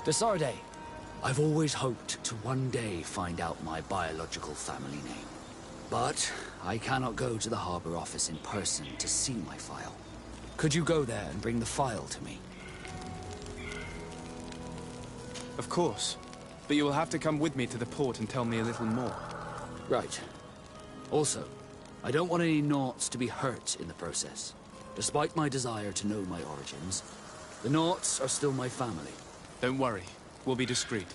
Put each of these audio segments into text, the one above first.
Desarde, I've always hoped to one day find out my biological family name. But I cannot go to the harbor office in person to see my file. Could you go there and bring the file to me? Of course. But you will have to come with me to the port and tell me a little more. Right. Also, I don't want any Naughts to be hurt in the process. Despite my desire to know my origins, the Naughts are still my family. Don't worry. We'll be discreet.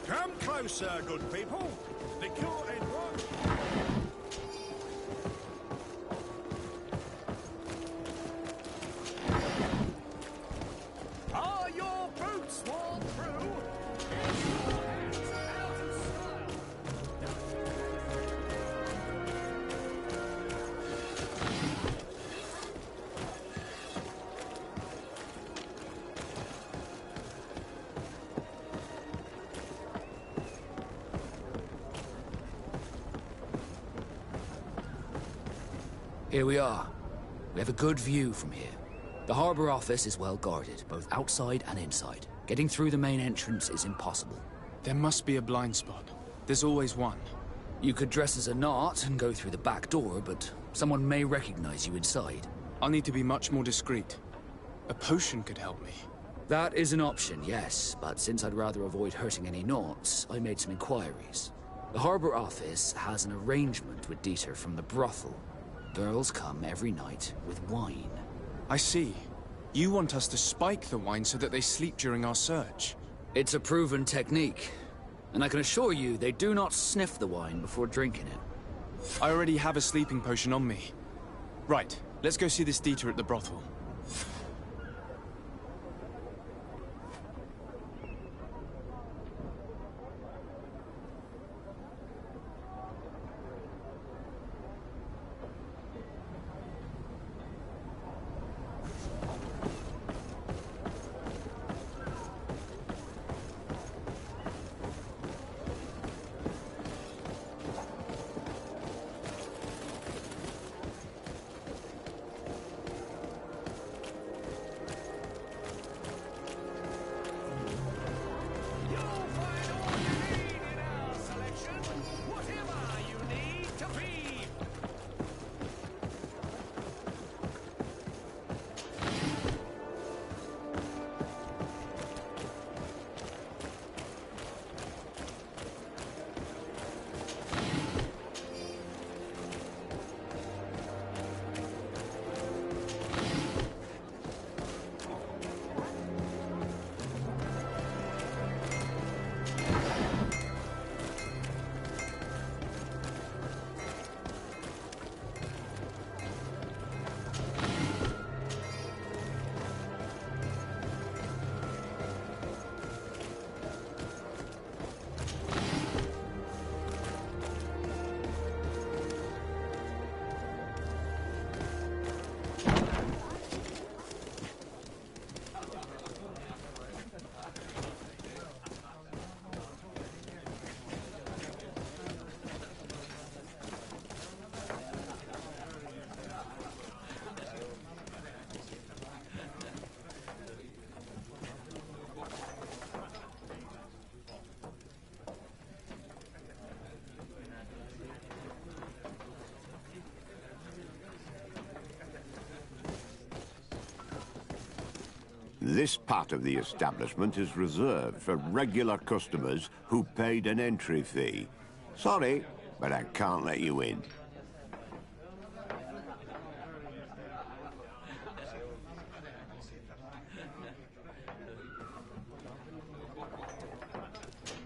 Come closer, good people. The cure ain't one. Are your boots worn through? It's out of style. Here we are. We have a good view from here. The harbor office is well guarded, both outside and inside. Getting through the main entrance is impossible. There must be a blind spot. There's always one. You could dress as a Naut and go through the back door, but someone may recognize you inside. I'll need to be much more discreet. A potion could help me. That is an option, yes, but since I'd rather avoid hurting any Nauts, I made some inquiries. The harbor office has an arrangement with Dieter from the brothel. Girls come every night with wine. I see. You want us to spike the wine so that they sleep during our search. It's a proven technique, and I can assure you they do not sniff the wine before drinking it. I already have a sleeping potion on me. Right, let's go see this Dieter at the brothel. This part of the establishment is reserved for regular customers who paid an entry fee. Sorry, but I can't let you in.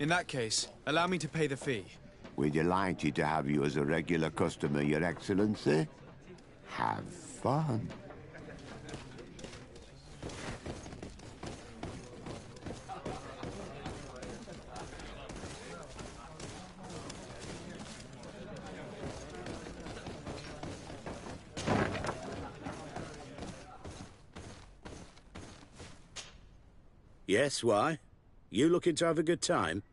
In that case, allow me to pay the fee. We're delighted to have you as a regular customer, Your Excellency. Have fun. Yes, why? You looking to have a good time?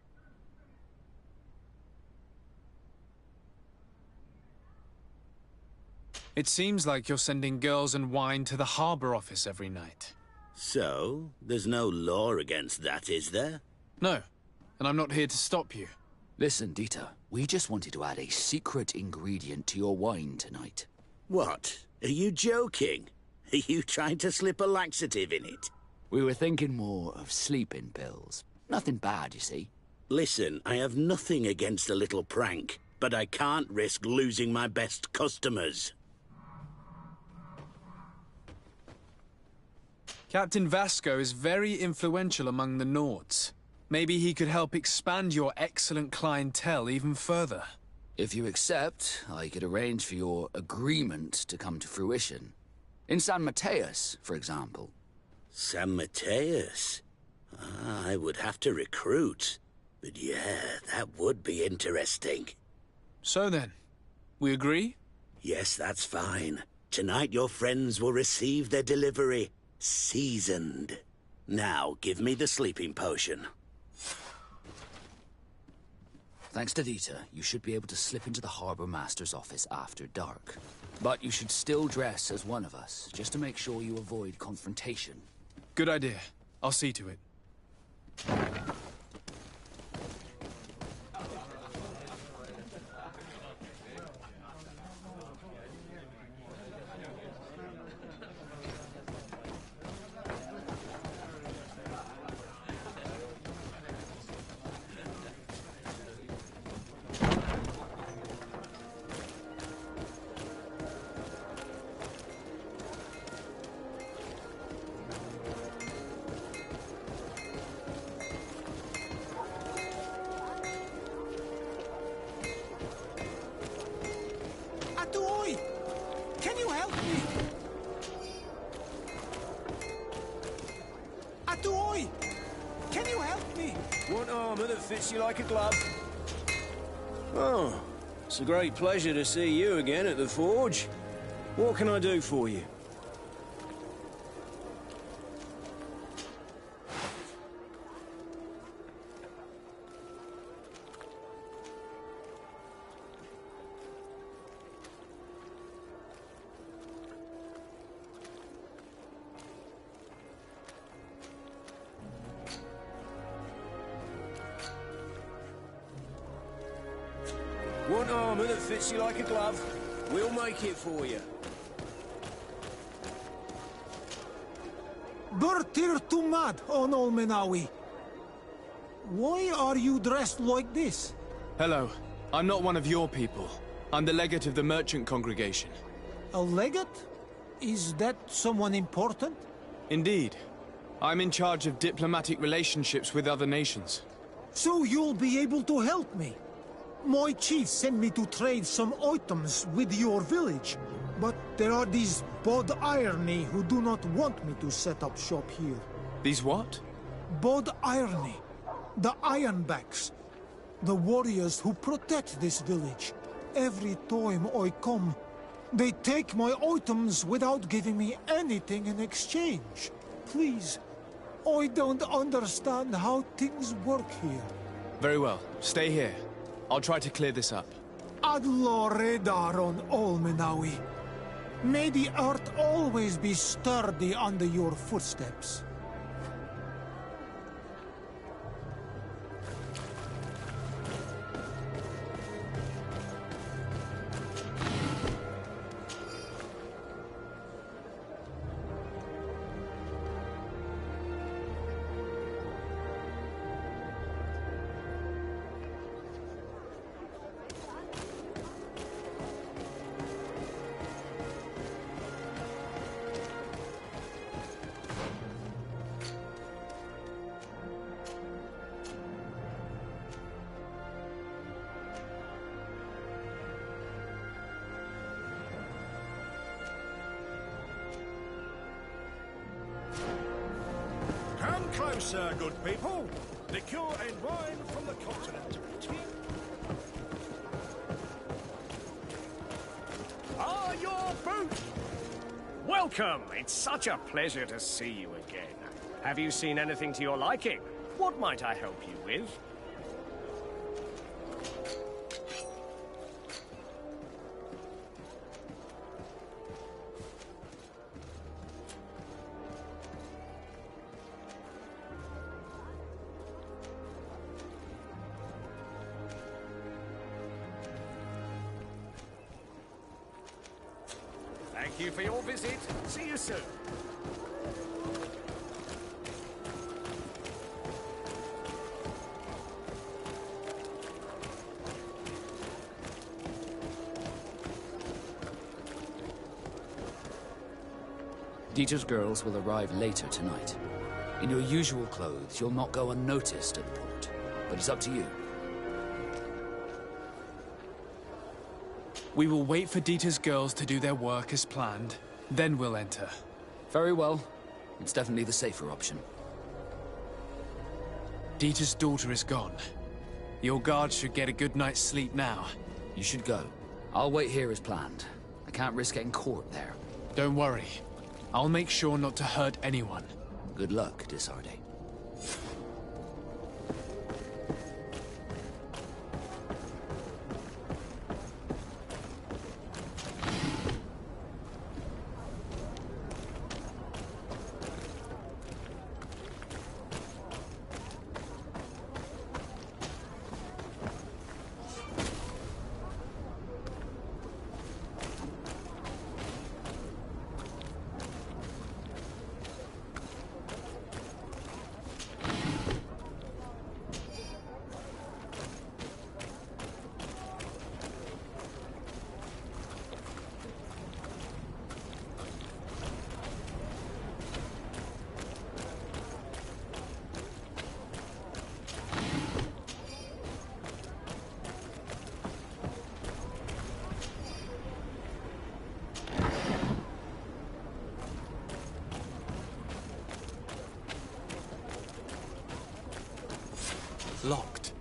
It seems like you're sending girls and wine to the harbor office every night. So, there's no law against that, is there? No, and I'm not here to stop you. Listen, Dieter, we just wanted to add a secret ingredient to your wine tonight. What? Are you joking? Are you trying to slip a laxative in it? We were thinking more of sleeping pills. Nothing bad, you see. Listen, I have nothing against a little prank, but I can't risk losing my best customers. Captain Vasco is very influential among the Nords. Maybe he could help expand your excellent clientele even further. If you accept, I could arrange for your agreement to come to fruition. In San Mateus, for example. San Mateus? I would have to recruit. But yeah, that would be interesting. So then, we agree? Yes, that's fine. Tonight your friends will receive their delivery. Seasoned. Now, give me the sleeping potion. Thanks to Dieter, you should be able to slip into the Harbor Master's office after dark. But you should still dress as one of us, just to make sure you avoid confrontation. Good idea. I'll see to it. Can you help me? Atuoi! Can you help me? Want armor that fits you like a glove? Oh, it's a great pleasure to see you again at the forge. What can I do for you? Want armor that fits you like a glove? We'll make it for you. Bertir Tumad on Olmenawi. Why are you dressed like this? Hello. I'm not one of your people. I'm the legate of the merchant congregation. A legate? Is that someone important? Indeed. I'm in charge of diplomatic relationships with other nations. So you'll be able to help me. My chief sent me to trade some items with your village, but there are these Bod Irony who do not want me to set up shop here. These what? Bod Irony, the Ironbacks, the warriors who protect this village. Every time I come, they take my items without giving me anything in exchange. Please, I don't understand how things work here. Very well. Stay here. I'll try to clear this up. Adlo Redar on Olmenawi. May the earth always be sturdy under your footsteps. Closer, good people. Liqueur and wine from the continent. Ah, your boot! Welcome. It's such a pleasure to see you again. Have you seen anything to your liking? What might I help you with? Thank you for your visit. See you soon. Dieter's girls will arrive later tonight. In your usual clothes, you'll not go unnoticed at the port. But it's up to you. We will wait for Dieter's girls to do their work as planned. Then we'll enter. Very well. It's definitely the safer option. Dieter's daughter is gone. Your guards should get a good night's sleep now. You should go. I'll wait here as planned. I can't risk getting caught there. Don't worry. I'll make sure not to hurt anyone. Good luck, Disarde. Locked.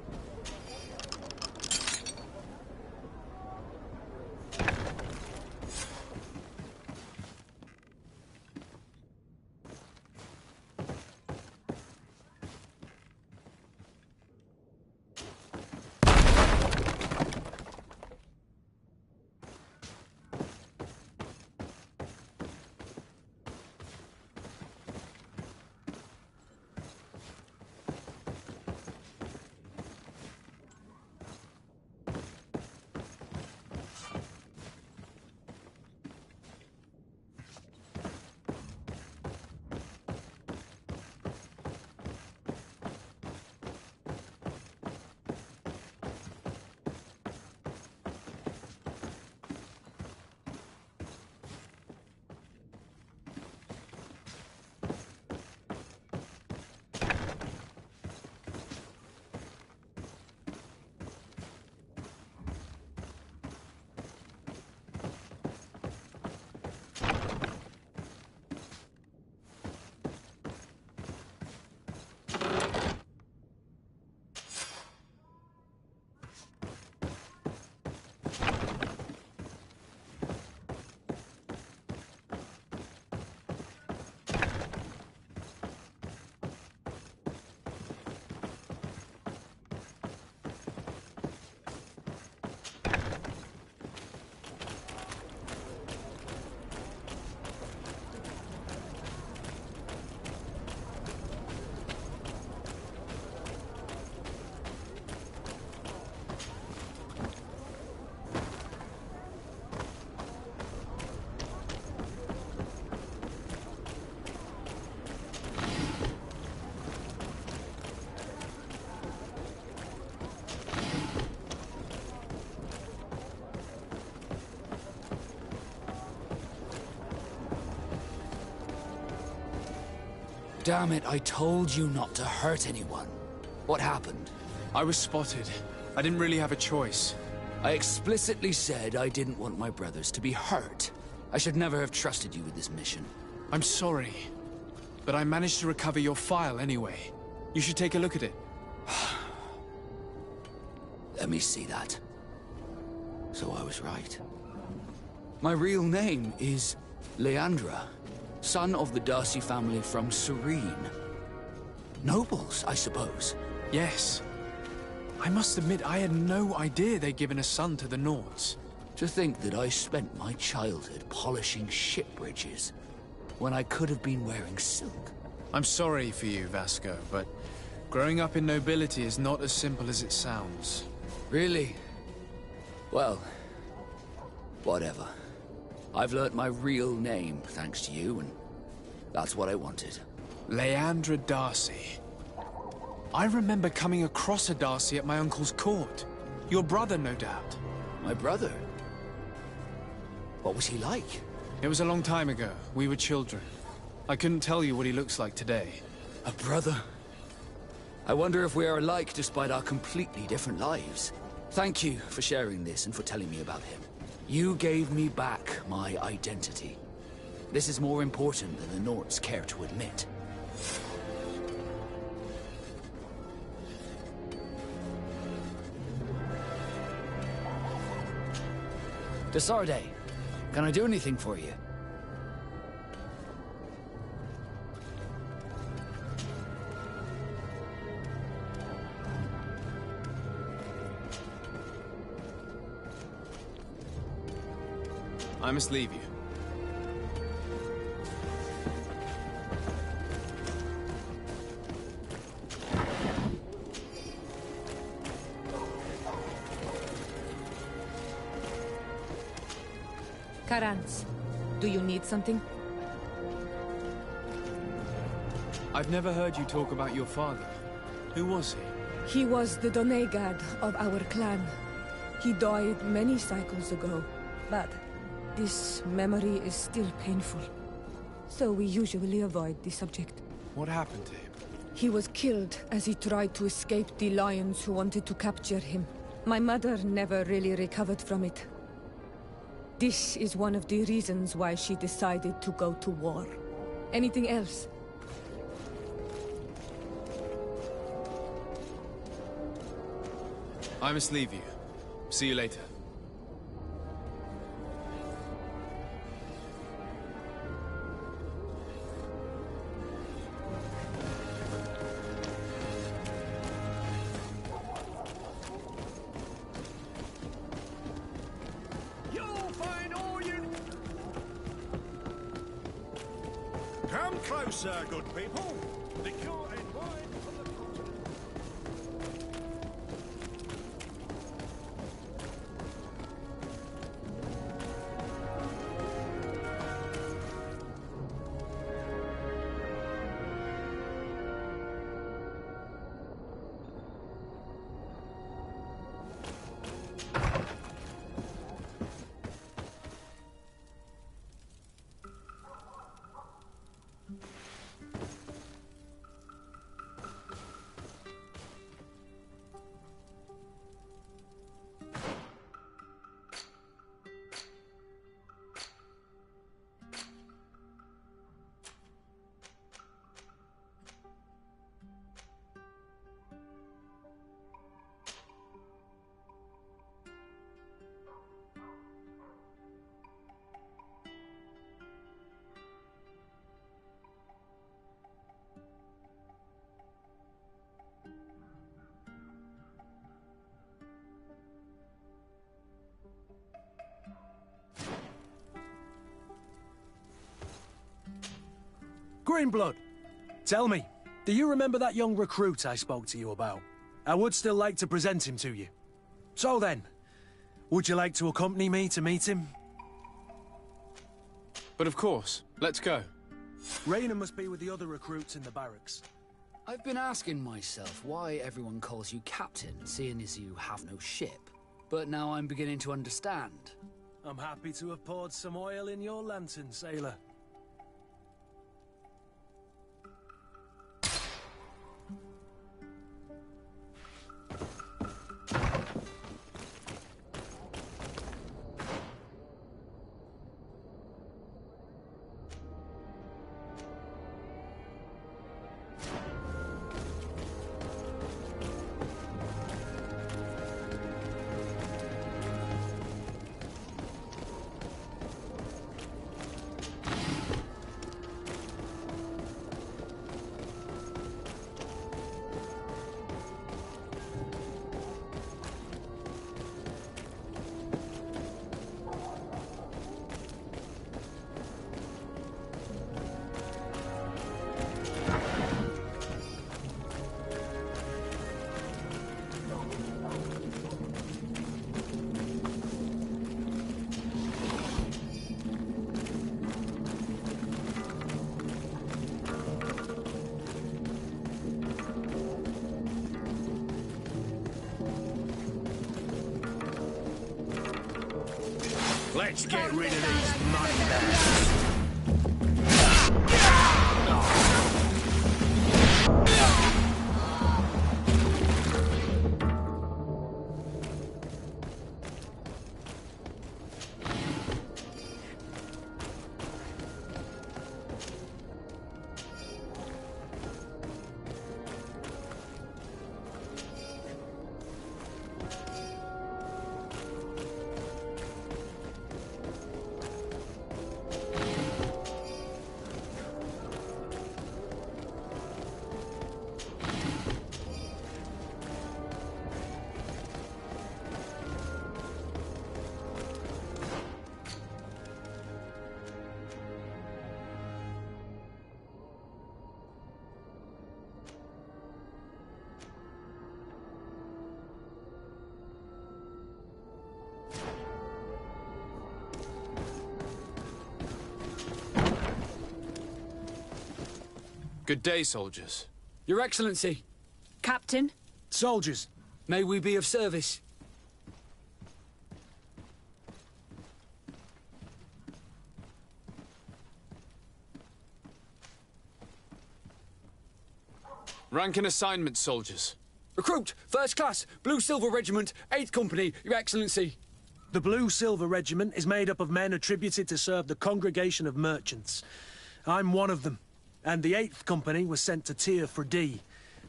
Damn it, I told you not to hurt anyone. What happened? I was spotted. I didn't really have a choice. I explicitly said I didn't want my brothers to be hurt. I should never have trusted you with this mission. I'm sorry. but I managed to recover your file anyway. You should take a look at it. Let me see that. So I was right. My real name is Leandra, son of the Darcy family from Serene. Nobles, I suppose. Yes. I must admit, I had no idea they'd given a son to the Nords. To think that I spent my childhood polishing ship bridges, when I could have been wearing silk. I'm sorry for you, Vasco, but growing up in nobility is not as simple as it sounds. Really? Well, whatever. I've learnt my real name, thanks to you, and that's what I wanted. Leandra Darcy. I remember coming across a Darcy at my uncle's court. Your brother, no doubt. My brother? What was he like? It was a long time ago. We were children. I couldn't tell you what he looks like today. A brother? I wonder if we are alike despite our completely different lives. Thank you for sharing this and for telling me about him. You gave me back my identity. This is more important than the Nords care to admit. Desarde, can I do anything for you? I must leave you. Karans, do you need something? I've never heard you talk about your father. Who was he? He was the Donegad of our clan. He died many cycles ago, but this memory is still painful. So we usually avoid the subject. What happened to him? He was killed as he tried to escape the lions who wanted to capture him. My mother never really recovered from it. This is one of the reasons why she decided to go to war. Anything else? I must leave you. See you later. Come closer, good people. The cure and wine from the continent. Greenblood, tell me, do you remember that young recruit I spoke to you about? I would still like to present him to you. So then, would you like to accompany me to meet him? But of course, let's go. Raina must be with the other recruits in the barracks. I've been asking myself why everyone calls you captain, seeing as you have no ship. But now I'm beginning to understand. I'm happy to have poured some oil in your lantern, sailor. Let's get rid of these money bags. Good day, soldiers. Your Excellency, Captain. Soldiers. may we be of service? Rank and assignment, soldiers. Recruit, First Class, Blue Silver Regiment, 8th Company, Your Excellency. The Blue Silver Regiment is made up of men attributed to serve the Congregation of Merchants. I'm one of them, and the 8th Company was sent to Tier for D,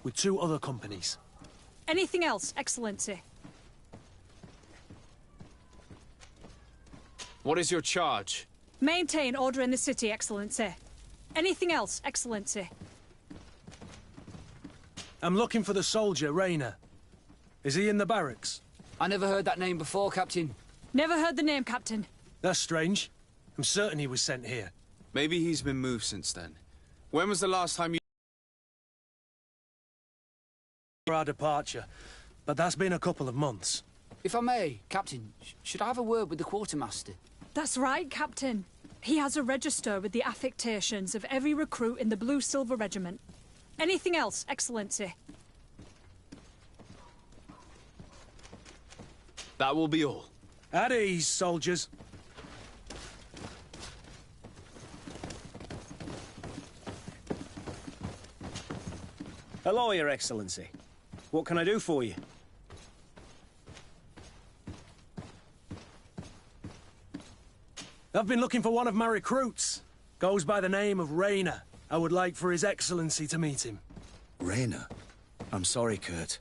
with 2 other companies. Anything else, Excellency? What is your charge? Maintain order in the city, Excellency. Anything else, Excellency? I'm looking for the soldier, Rayner. Is he in the barracks? I never heard that name before, Captain. Never heard the name, Captain. That's strange. I'm certain he was sent here. Maybe he's been moved since then. When was the last time you... Our departure, but that's been a couple of months. If I may, Captain, should I have a word with the quartermaster? That's right, Captain. He has a register with the affectations of every recruit in the Blue Silver Regiment. Anything else, Excellency? That will be all. At ease, soldiers. Hello, Your Excellency. What can I do for you? I've been looking for one of my recruits. Goes by the name of Rayner. I would like for His Excellency to meet him. Rayner? I'm sorry, Kurt.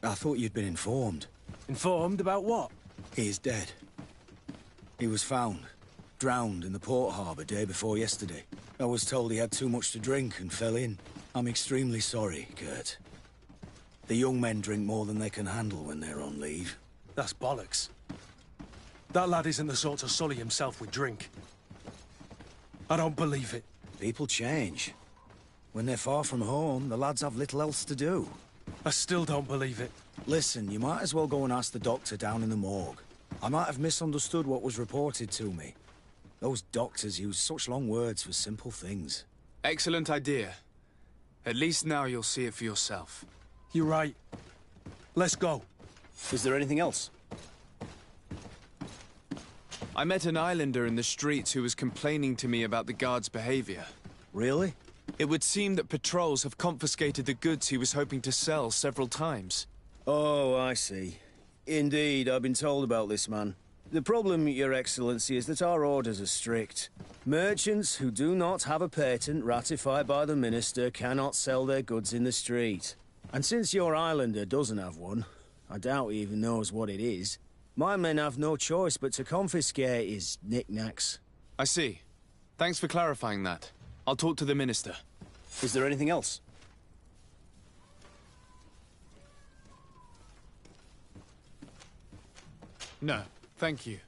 I thought you'd been informed. Informed about what? He is dead. He was found, drowned in the port harbour day before yesterday. I was told he had too much to drink and fell in. I'm extremely sorry, Kurt. The young men drink more than they can handle when they're on leave. That's bollocks. That lad isn't the sort to sully himself with drink. I don't believe it. People change. When they're far from home, the lads have little else to do. I still don't believe it. Listen, you might as well go and ask the doctor down in the morgue. I might have misunderstood what was reported to me. Those doctors use such long words for simple things. Excellent idea. At least now you'll see it for yourself. You're right. Let's go. Is there anything else? I met an islander in the streets who was complaining to me about the guard's behavior. Really? It would seem that patrols have confiscated the goods he was hoping to sell several times. Oh, I see. Indeed, I've been told about this man. The problem, Your Excellency, is that our orders are strict. Merchants who do not have a patent ratified by the Minister cannot sell their goods in the street. And since your islander doesn't have one, I doubt he even knows what it is, my men have no choice but to confiscate his knickknacks. I see. Thanks for clarifying that. I'll talk to the Minister. Is there anything else? No, thank you.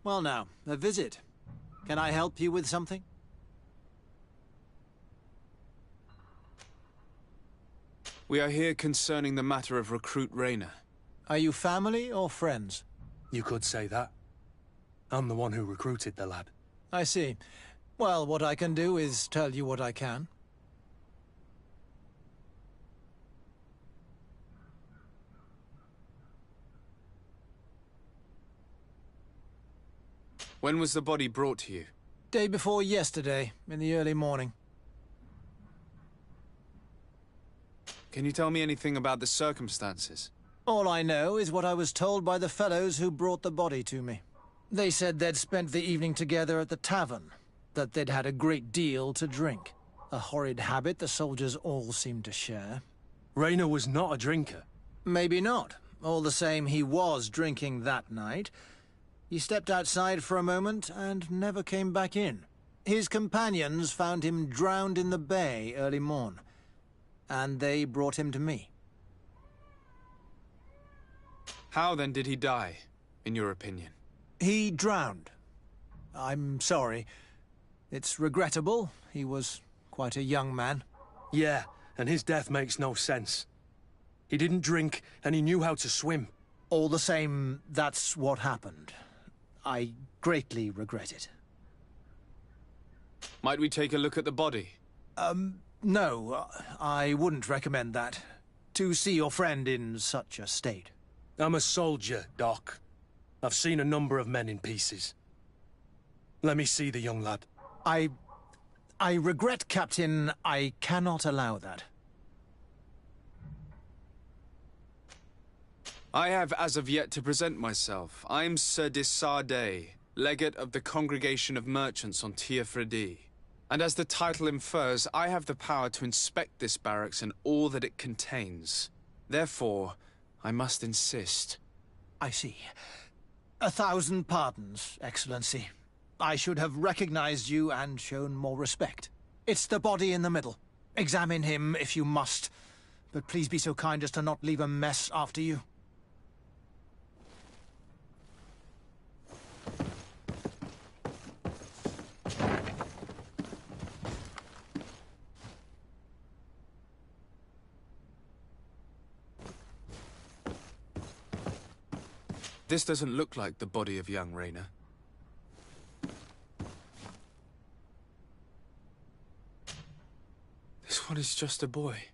Well now, a visit. Can I help you with something? We are here concerning the matter of Recruit Rayner. Are you family or friends? You could say that. I'm the one who recruited the lad. I see. Well, what I can do is tell you what I can. When was the body brought to you? Day before yesterday, in the early morning. Can you tell me anything about the circumstances? All I know is what I was told by the fellows who brought the body to me. They said they'd spent the evening together at the tavern, that they'd had a great deal to drink. A horrid habit the soldiers all seemed to share. Rayner was not a drinker. Maybe not. All the same, he was drinking that night. He stepped outside for a moment and never came back in. His companions found him drowned in the bay early morn, and they brought him to me. How then did he die, in your opinion? He drowned. I'm sorry. It's regrettable. He was quite a young man. Yeah, and his death makes no sense. He didn't drink, and he knew how to swim. All the same, that's what happened. I greatly regret it. Might we take a look at the body? No, I wouldn't recommend that. To see your friend in such a state. I'm a soldier, Doc. I've seen a number of men in pieces. Let me see the young lad. I regret, Captain. I cannot allow that. I have as of yet to present myself. I'm Sir Desardet, legate of the Congregation of Merchants on Tir Fredi. And as the title infers, I have the power to inspect this barracks and all that it contains. Therefore, I must insist. I see. 1,000 pardons, Excellency. I should have recognized you and shown more respect. It's the body in the middle. Examine him if you must, but please be so kind as to not leave a mess after you. This doesn't look like the body of young Rayner. This one is just a boy.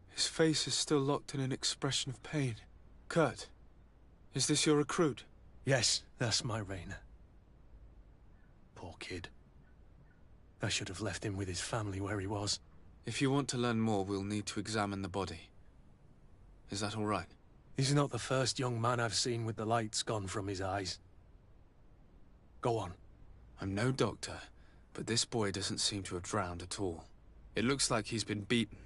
His face is still locked in an expression of pain. Kurt, is this your recruit? Yes, that's my Rayner. Poor kid. I should have left him with his family where he was. If you want to learn more, we'll need to examine the body. Is that all right? He's not the first young man I've seen with the lights gone from his eyes. Go on. I'm no doctor, but this boy doesn't seem to have drowned at all. It looks like he's been beaten.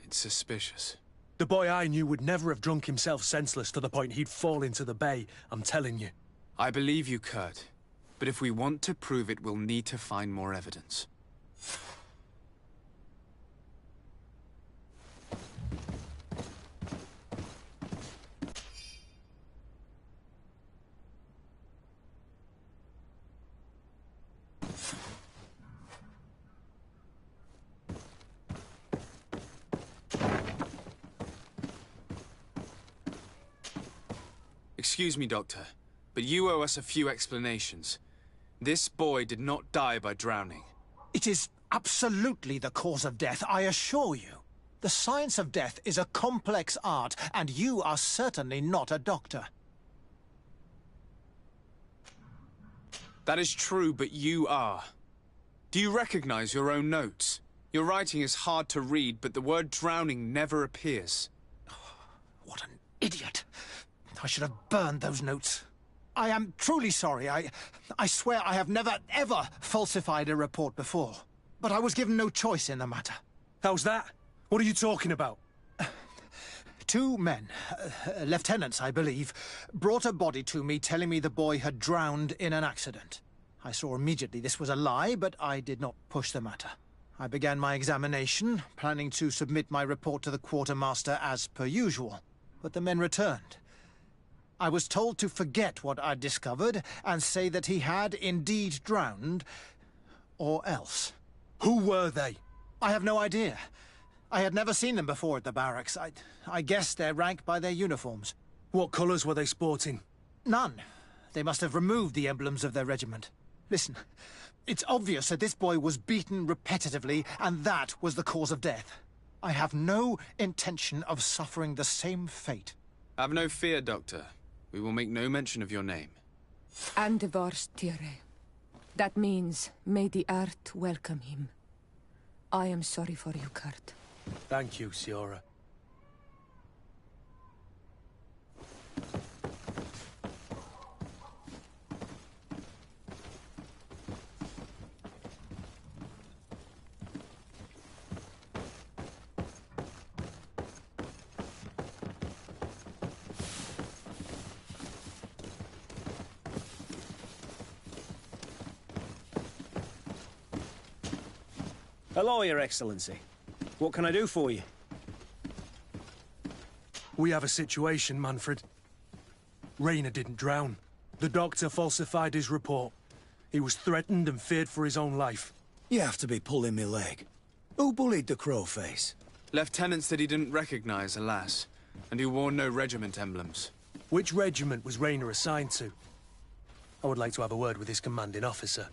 It's suspicious. The boy I knew would never have drunk himself senseless to the point he'd fall into the bay, I'm telling you. I believe you, Kurt. But if we want to prove it, we'll need to find more evidence. Excuse me, Doctor, but you owe us a few explanations. This boy did not die by drowning. It is absolutely the cause of death, I assure you. The science of death is a complex art, and you are certainly not a doctor. That is true, but you are. Do you recognize your own notes? Your writing is hard to read, but the word drowning never appears. What an idiot. I should have burned those notes. I am truly sorry. I swear I have never, ever falsified a report before. But I was given no choice in the matter. How's that? What are you talking about? 2 men, lieutenants, I believe, brought a body to me telling me the boy had drowned in an accident. I saw immediately this was a lie, but I did not push the matter. I began my examination, planning to submit my report to the quartermaster as per usual. But the men returned. I was told to forget what I'd discovered and say that he had indeed drowned, or else. Who were they? I have no idea. I had never seen them before at the barracks. I guessed their rank by their uniforms. What colours were they sporting? None. They must have removed the emblems of their regiment. Listen, it's obvious that this boy was beaten repetitively, and that was the cause of death. I have no intention of suffering the same fate. Have no fear, Doctor. We will make no mention of your name. Andevars Tire. That means, may the earth welcome him. I am sorry for you, Kurt. Thank you, Siora. Hello, Your Excellency. What can I do for you? We have a situation, Manfred. Rainer didn't drown. The doctor falsified his report. He was threatened and feared for his own life. You have to be pulling me leg. Who bullied the crowface? Lieutenants that he didn't recognize, alas, and who wore no regiment emblems. Which regiment was Rainer assigned to? I would like to have a word with his commanding officer.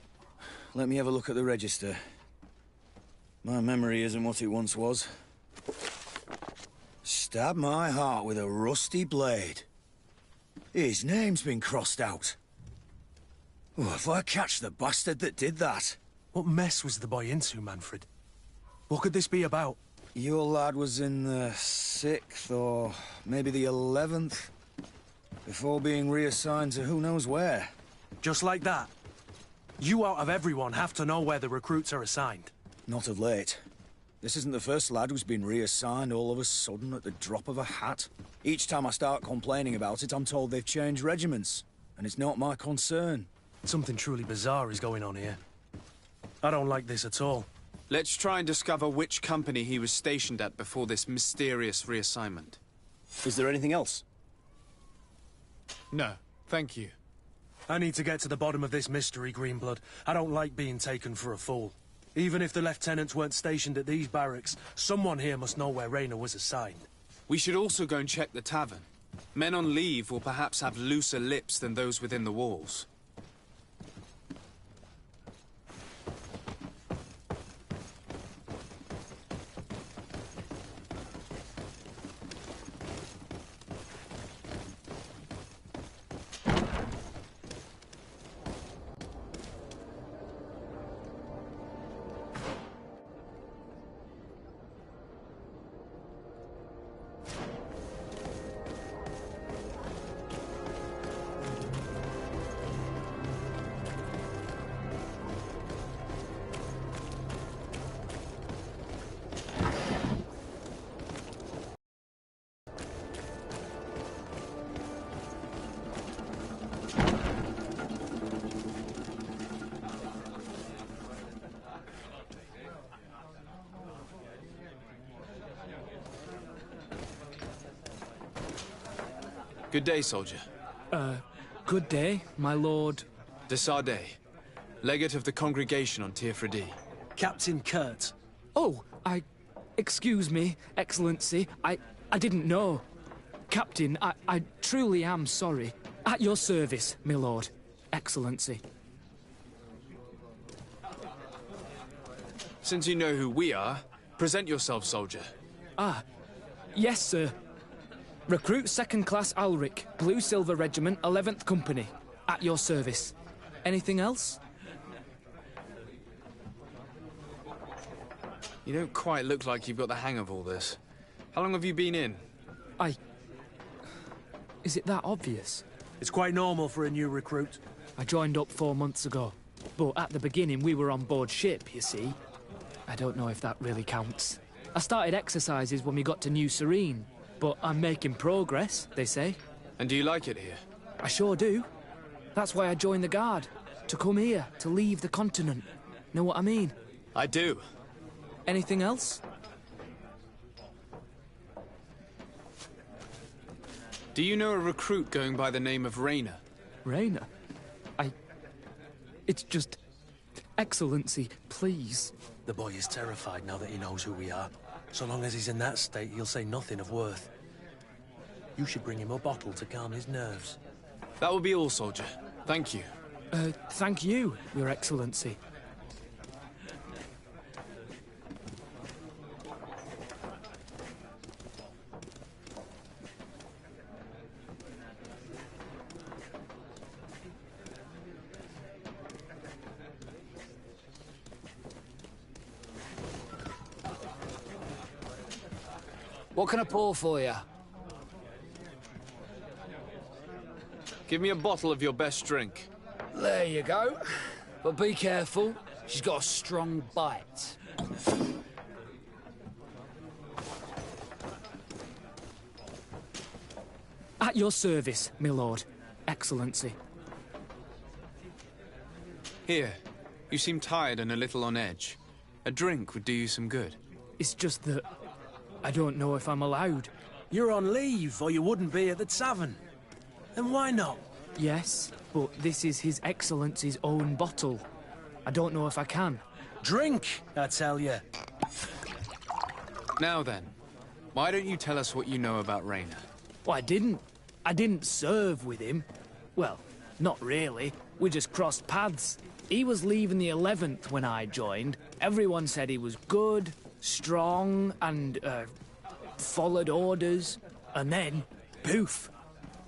Let me have a look at the register. My memory isn't what it once was. Stab my heart with a rusty blade. His name's been crossed out. Oh, if I catch the bastard that did that. What mess was the boy into, Manfred? What could this be about? Your lad was in the 6th or maybe the 11th, before being reassigned to who knows where. Just like that? You out of everyone have to know where the recruits are assigned. Not of late. This isn't the first lad who's been reassigned all of a sudden at the drop of a hat. Each time I start complaining about it, I'm told they've changed regiments, and it's not my concern. Something truly bizarre is going on here. I don't like this at all. Let's try and discover which company he was stationed at before this mysterious reassignment. Is there anything else? No, thank you. I need to get to the bottom of this mystery, Greenblood. I don't like being taken for a fool. Even if the lieutenants weren't stationed at these barracks, someone here must know where Rainer was assigned. We should also go and check the tavern. Men on leave will perhaps have looser lips than those within the walls. Good day, soldier. Good day, my lord. De Sardet, legate of the congregation on Tier-Fredy. Captain Kurt. Oh, excuse me, Excellency. I didn't know. Captain, I truly am sorry. At your service, my lord. Excellency. Since you know who we are, present yourself, soldier. Ah, yes, sir. Recruit 2nd Class Alric, Blue Silver Regiment, 11th Company. At your service. Anything else? You don't quite look like you've got the hang of all this. How long have you been in? Is it that obvious? It's quite normal for a new recruit. I joined up 4 months ago. But at the beginning, we were on board ship, you see. I don't know if that really counts. I started exercises when we got to New Serene. But I'm making progress, they say. And do you like it here? I sure do. That's why I joined the Guard. To come here, to leave the continent. Know what I mean? I do. Anything else? Do you know a recruit going by the name of Raynor? Raynor? It's just... Excellency, please. The boy is terrified now that he knows who we are. So long as he's in that state, he'll say nothing of worth. You should bring him a bottle to calm his nerves. That will be all, soldier. Thank you. Thank you, Your Excellency. What can I pour for you? Give me a bottle of your best drink. There you go. But be careful. She's got a strong bite. At your service, my lord. Excellency. Here. You seem tired and a little on edge. A drink would do you some good. It's just that... I don't know if I'm allowed. You're on leave, or you wouldn't be at the tavern. And why not? Yes, but this is His Excellency's own bottle. I don't know if I can. Drink, I tell you. Now then, why don't you tell us what you know about Raynor? Well, I didn't serve with him. Well, not really. We just crossed paths. He was leaving the 11th when I joined. Everyone said he was good, strong, and, followed orders. And then, poof.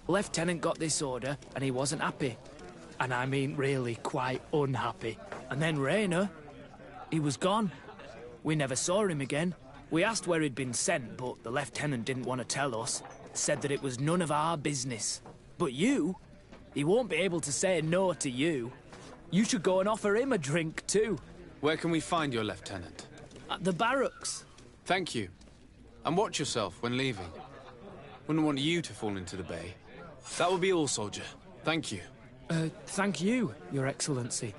Lieutenant got this order, and he wasn't happy. And I mean really quite unhappy. And then Raynor, he was gone. We never saw him again. We asked where he'd been sent, but the lieutenant didn't want to tell us. Said that it was none of our business. But you, he won't be able to say no to you. You should go and offer him a drink too. Where can we find your lieutenant? At the barracks. Thank you. And watch yourself when leaving. Wouldn't want you to fall into the bay. That will be all, soldier. Thank you. Thank you, Your Excellency.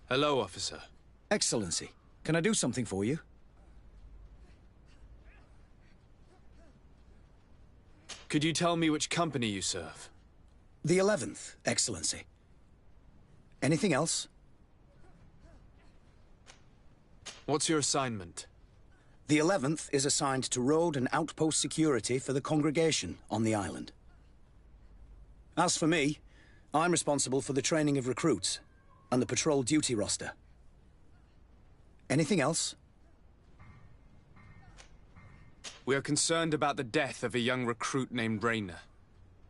Hello, officer. Excellency, can I do something for you? Could you tell me which company you serve? The 11th, Excellency. Anything else? What's your assignment? The 11th is assigned to road and outpost security for the congregation on the island. As for me, I'm responsible for the training of recruits and the patrol duty roster. Anything else? We are concerned about the death of a young recruit named Raynor.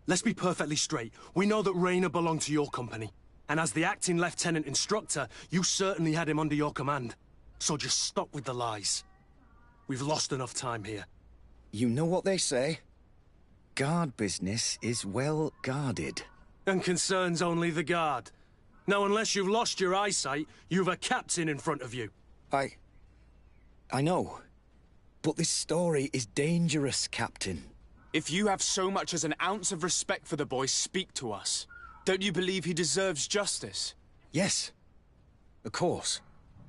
Let's be perfectly straight. We know that Raynor belonged to your company. And as the acting lieutenant instructor, you certainly had him under your command. So just stop with the lies. We've lost enough time here. You know what they say? Guard business is well guarded. And concerns only the guard. Now, unless you've lost your eyesight, you've a captain in front of you. I know. But this story is dangerous, Captain. If you have so much as an ounce of respect for the boy, speak to us. Don't you believe he deserves justice? Yes, of course.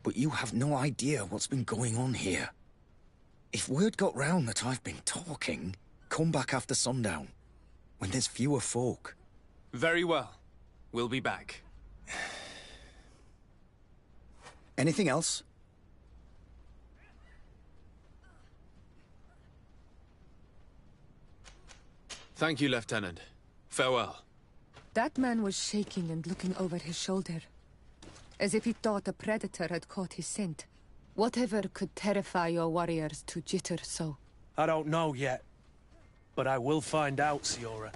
But you have no idea what's been going on here. If word got round that I've been talking, come back after sundown, when there's fewer folk. Very well. We'll be back. Anything else? Thank you, Lieutenant. Farewell. That man was shaking and looking over his shoulder. as if he thought a predator had caught his scent. Whatever could terrify your warriors to jitter so? I don't know yet, but I will find out, Siora.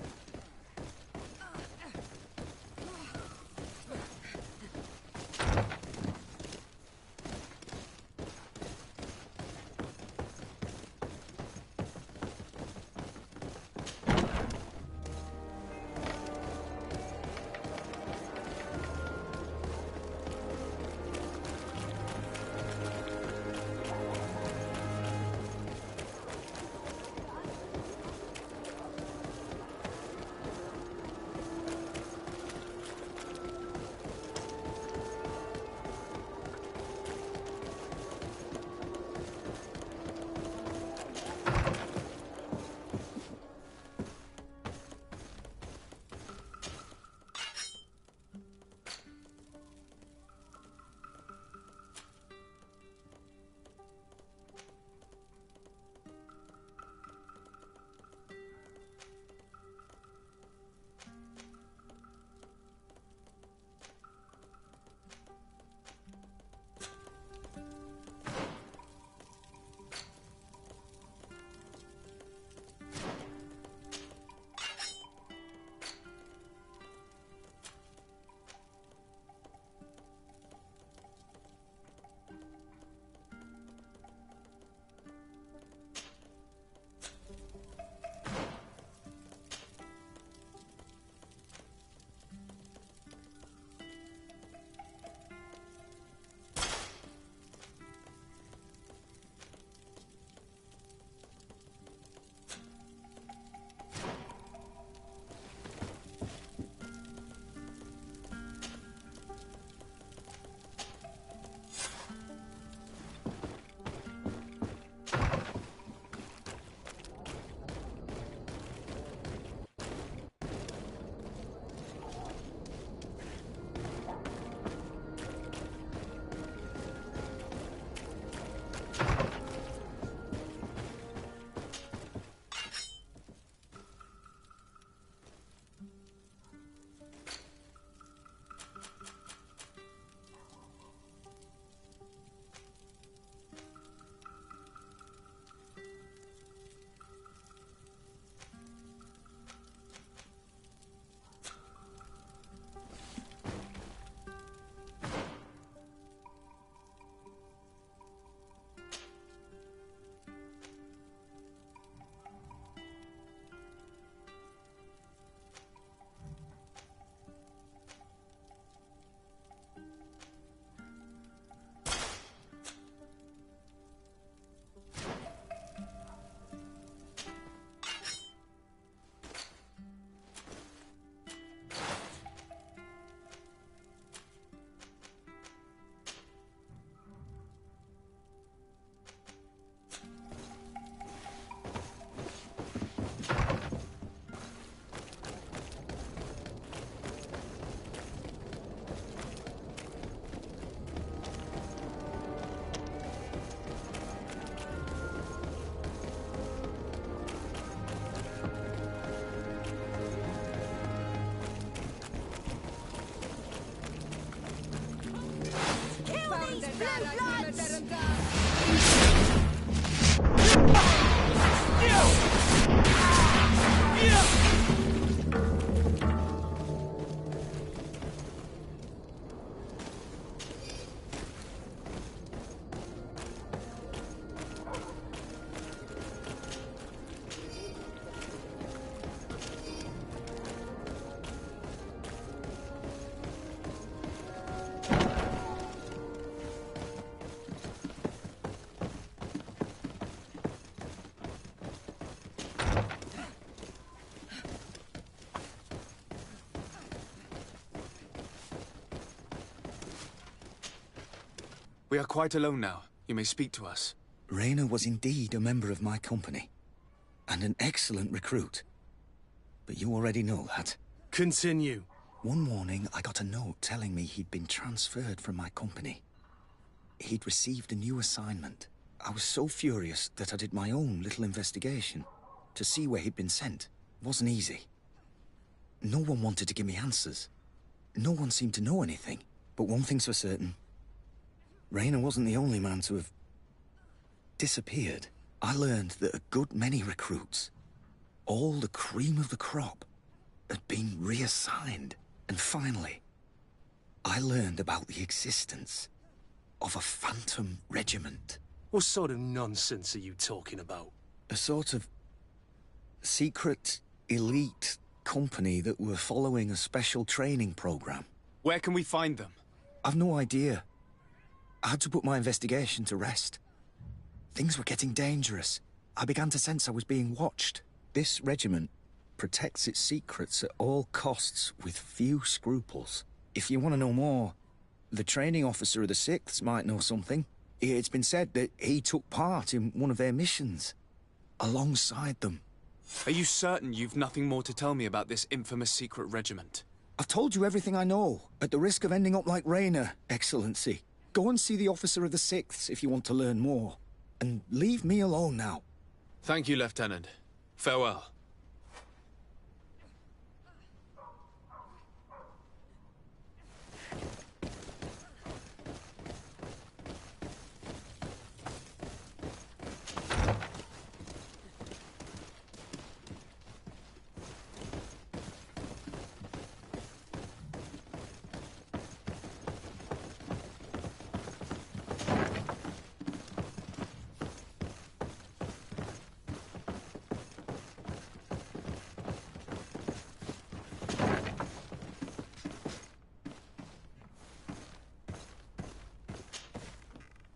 We are quite alone now. You may speak to us. Rayner was indeed a member of my company, and an excellent recruit. But you already know that. Continue. One morning, I got a note telling me he'd been transferred from my company. He'd received a new assignment. I was so furious that I did my own little investigation to see where he'd been sent. It wasn't easy. No one wanted to give me answers. No one seemed to know anything. But one thing's for certain. Raynor wasn't the only man to have disappeared. I learned that a good many recruits, all the cream of the crop, had been reassigned. And finally, I learned about the existence of a phantom regiment. What sort of nonsense are you talking about? A sort of secret, elite company that were following a special training program. Where can we find them? I've no idea. I had to put my investigation to rest. Things were getting dangerous. I began to sense I was being watched. This regiment protects its secrets at all costs with few scruples. If you want to know more, the training officer of the 6th might know something. It's been said that he took part in one of their missions, alongside them. Are you certain you've nothing more to tell me about this infamous secret regiment? I've told you everything I know, at the risk of ending up like Raynor, Excellency. Go and see the officer of the 6th if you want to learn more. And leave me alone now. Thank you, Lieutenant. Farewell.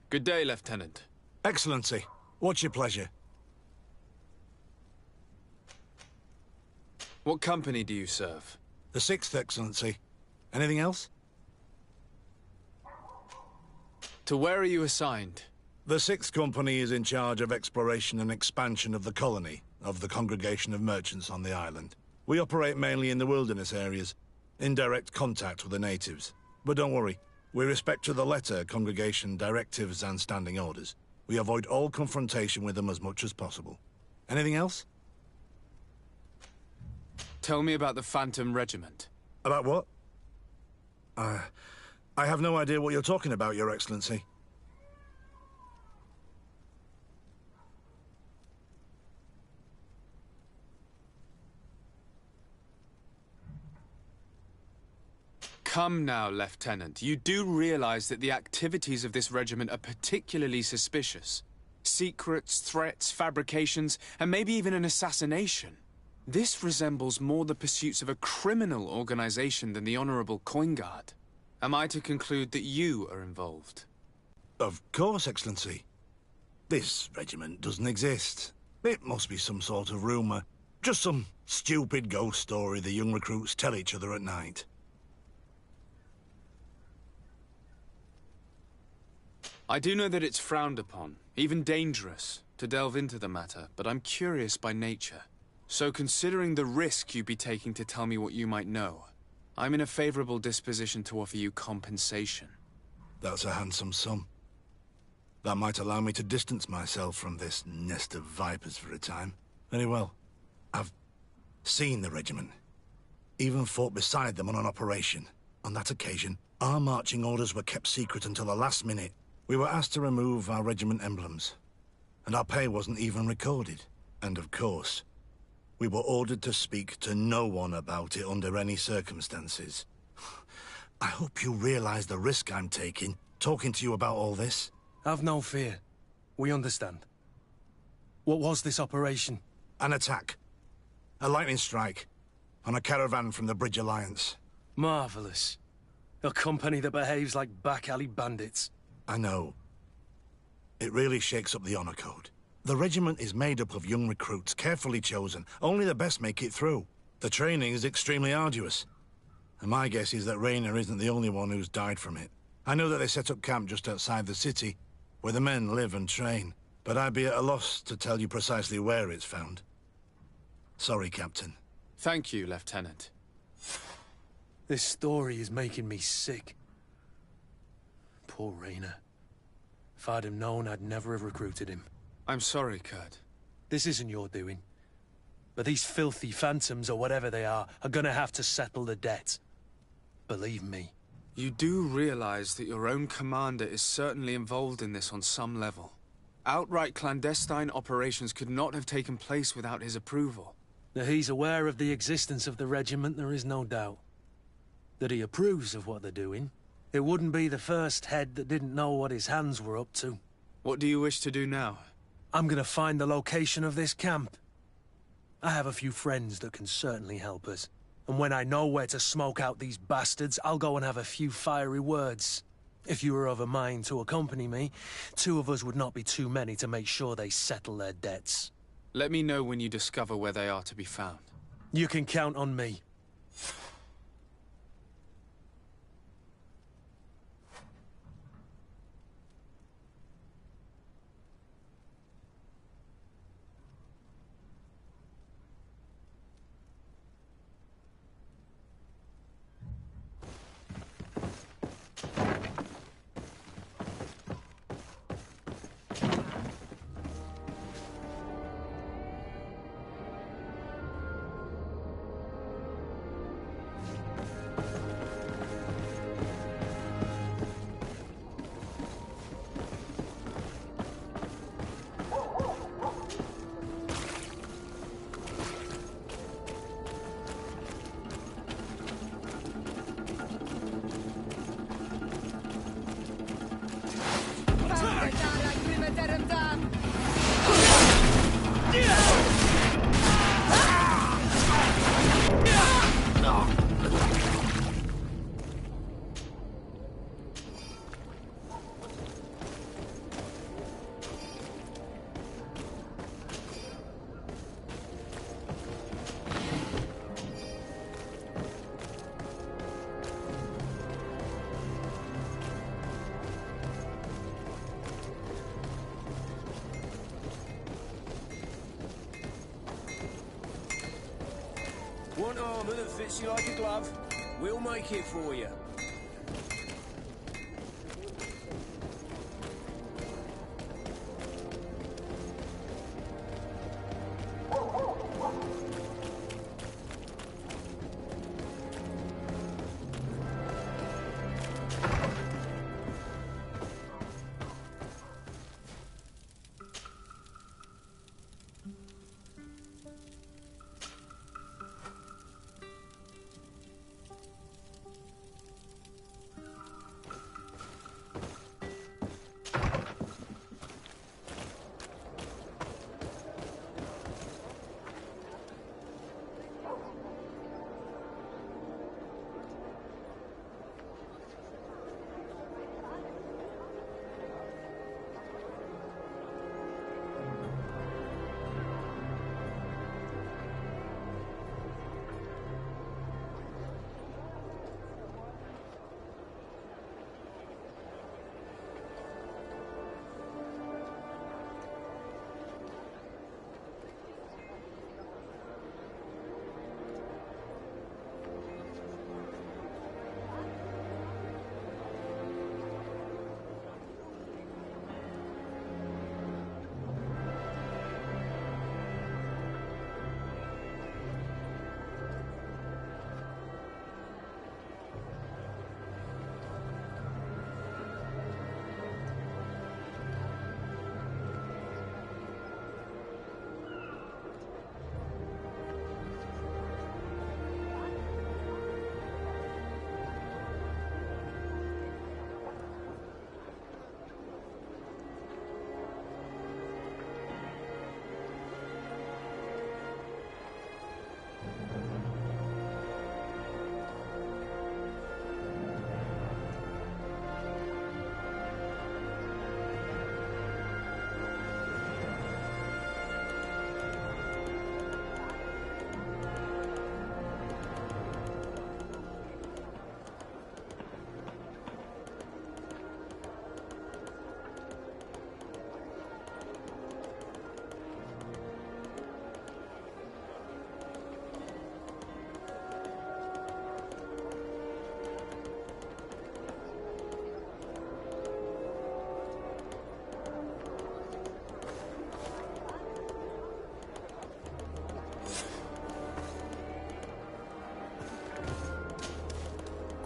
Good day, Lieutenant. Excellency, what's your pleasure? What company do you serve? The 6th, Excellency. Anything else? To where are you assigned? The 6th Company is in charge of exploration and expansion of the colony of the Congregation of Merchants on the island. We operate mainly in the wilderness areas, in direct contact with the natives. But don't worry, we respect to the letter Congregation directives and standing orders. We avoid all confrontation with them as much as possible. Anything else? Tell me about the Phantom Regiment. About what? I have no idea what you're talking about, Your Excellency. Come now, Lieutenant. You do realize that the activities of this regiment are particularly suspicious. Secrets, threats, fabrications, and maybe even an assassination. This resembles more the pursuits of a criminal organization than the Honorable Coin Guard. Am I to conclude that you are involved? Of course, Excellency. This regiment doesn't exist. It must be some sort of rumor. Just some stupid ghost story the young recruits tell each other at night. I do know that it's frowned upon, even dangerous, to delve into the matter, but I'm curious by nature. So considering the risk you'd be taking to tell me what you might know, I'm in a favorable disposition to offer you compensation. That's a handsome sum. That might allow me to distance myself from this nest of vipers for a time. Very well. I've seen the regiment. Even fought beside them on an operation. On that occasion, our marching orders were kept secret until the last minute. We were asked to remove our regiment emblems, and our pay wasn't even recorded. And of course, we were ordered to speak to no one about it under any circumstances. I hope you realize the risk I'm taking, talking to you about all this. Have no fear. We understand. What was this operation? An attack. A lightning strike. On a caravan from the Bridge Alliance. Marvelous. A company that behaves like back-alley bandits. I know. It really shakes up the honor code. The regiment is made up of young recruits, carefully chosen. Only the best make it through. The training is extremely arduous. And my guess is that Raynor isn't the only one who's died from it. I know that they set up camp just outside the city, where the men live and train. But I'd be at a loss to tell you precisely where it's found. Sorry, Captain. Thank you, Lieutenant. This story is making me sick. Poor Raynor. If I'd have known, I'd never have recruited him. I'm sorry, Kurt. This isn't your doing. But these filthy phantoms, or whatever they are gonna have to settle the debt. Believe me. You do realize that your own commander is certainly involved in this on some level. Outright clandestine operations could not have taken place without his approval. That he's aware of the existence of the regiment, there is no doubt. That he approves of what they're doing. It wouldn't be the first head that didn't know what his hands were up to. What do you wish to do now? I'm gonna find the location of this camp. I have a few friends that can certainly help us. And when I know where to smoke out these bastards, I'll go and have a few fiery words. If you were of a mind to accompany me, 2 of us would not be too many to make sure they settle their debts. Let me know when you discover where they are to be found. You can count on me. Want armor that fits you like a glove? We'll make it for you.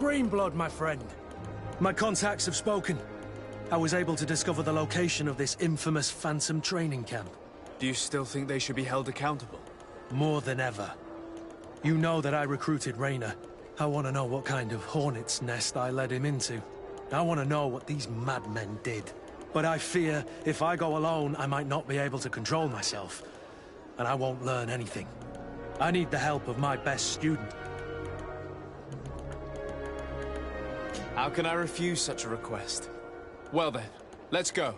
Greenblood, my friend. My contacts have spoken. I was able to discover the location of this infamous Phantom training camp. Do you still think they should be held accountable? More than ever. You know that I recruited Rayner. I want to know what kind of hornet's nest I led him into. I want to know what these madmen did. But I fear if I go alone, I might not be able to control myself. And I won't learn anything. I need the help of my best student. How can I refuse such a request? Well then, let's go.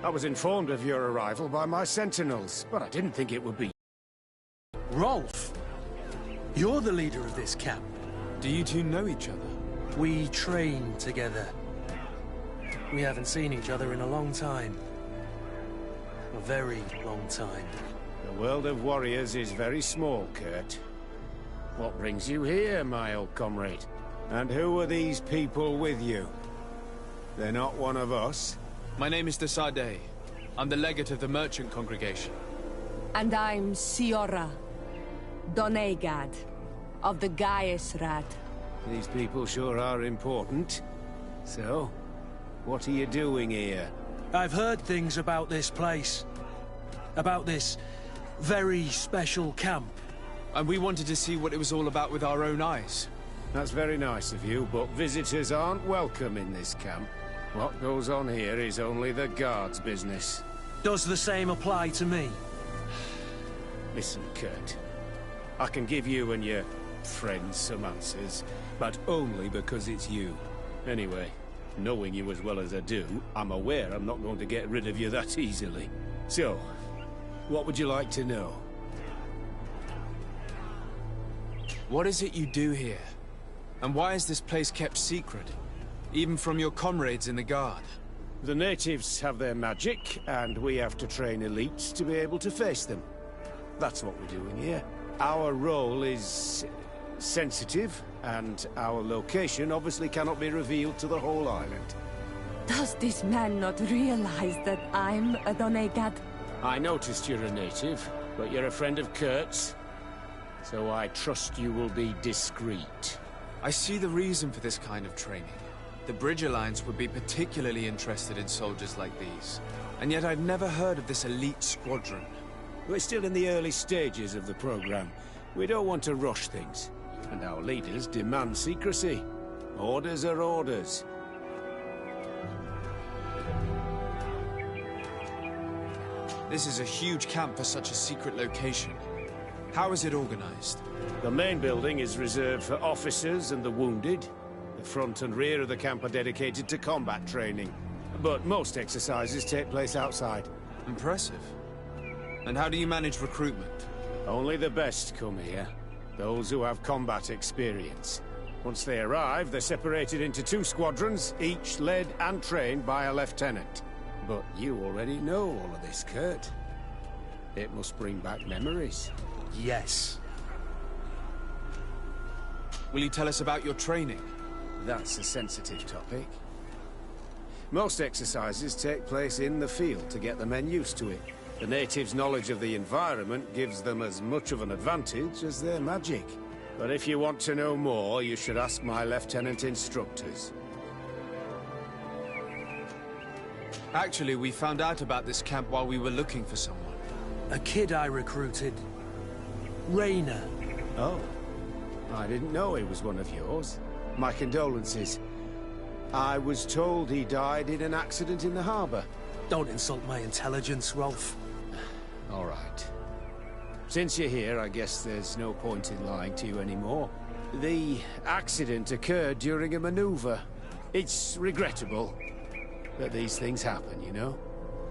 I was informed of your arrival by my sentinels, but I didn't think it would be... Rolf! You're the leader of this camp. Do you two know each other? We train together. We haven't seen each other in a long time. A very long time. The world of warriors is very small, Kurt. What brings you here, my old comrade? And who are these people with you? They're not one of us? My name is Desade. I'm the legate of the merchant congregation. And I'm Siora, Donegad, of the Gaius-Rad. These people sure are important. So, what are you doing here? I've heard things about this place. About this very special camp. And we wanted to see what it was all about with our own eyes. That's very nice of you, but visitors aren't welcome in this camp. What goes on here is only the guards' business. Does the same apply to me? Listen, Kurt. I can give you and your friends some answers, but only because it's you. Anyway, knowing you as well as I do, I'm aware I'm not going to get rid of you that easily. So, what would you like to know? What is it you do here? And why is this place kept secret? Even from your comrades in the Guard? The natives have their magic, and we have to train elites to be able to face them. That's what we're doing here. Our role is sensitive, and our location obviously cannot be revealed to the whole island. Does this man not realize that I'm a Donegad? I noticed you're a native, but you're a friend of Kurt's, so I trust you will be discreet. I see the reason for this kind of training. The Bridge Alliance would be particularly interested in soldiers like these. And yet I've never heard of this elite squadron. We're still in the early stages of the program. We don't want to rush things. And our leaders demand secrecy. Orders are orders. This is a huge camp for such a secret location. How is it organized? The main building is reserved for officers and the wounded. The front and rear of the camp are dedicated to combat training. But most exercises take place outside. Impressive. And how do you manage recruitment? Only the best come here. Those who have combat experience. Once they arrive, they're separated into 2 squadrons, each led and trained by a lieutenant. But you already know all of this, Kurt. It must bring back memories. Yes. Will you tell us about your training? That's a sensitive topic. Most exercises take place in the field to get the men used to it. The natives' knowledge of the environment gives them as much of an advantage as their magic. But if you want to know more, you should ask my lieutenant instructors. Actually, we found out about this camp while we were looking for someone. A kid I recruited. Rainer. Oh. I didn't know he was one of yours. My condolences. I was told he died in an accident in the harbor. Don't insult my intelligence, Rolf. All right. Since you're here, I guess there's no point in lying to you anymore. The accident occurred during a maneuver. It's regrettable that these things happen, you know?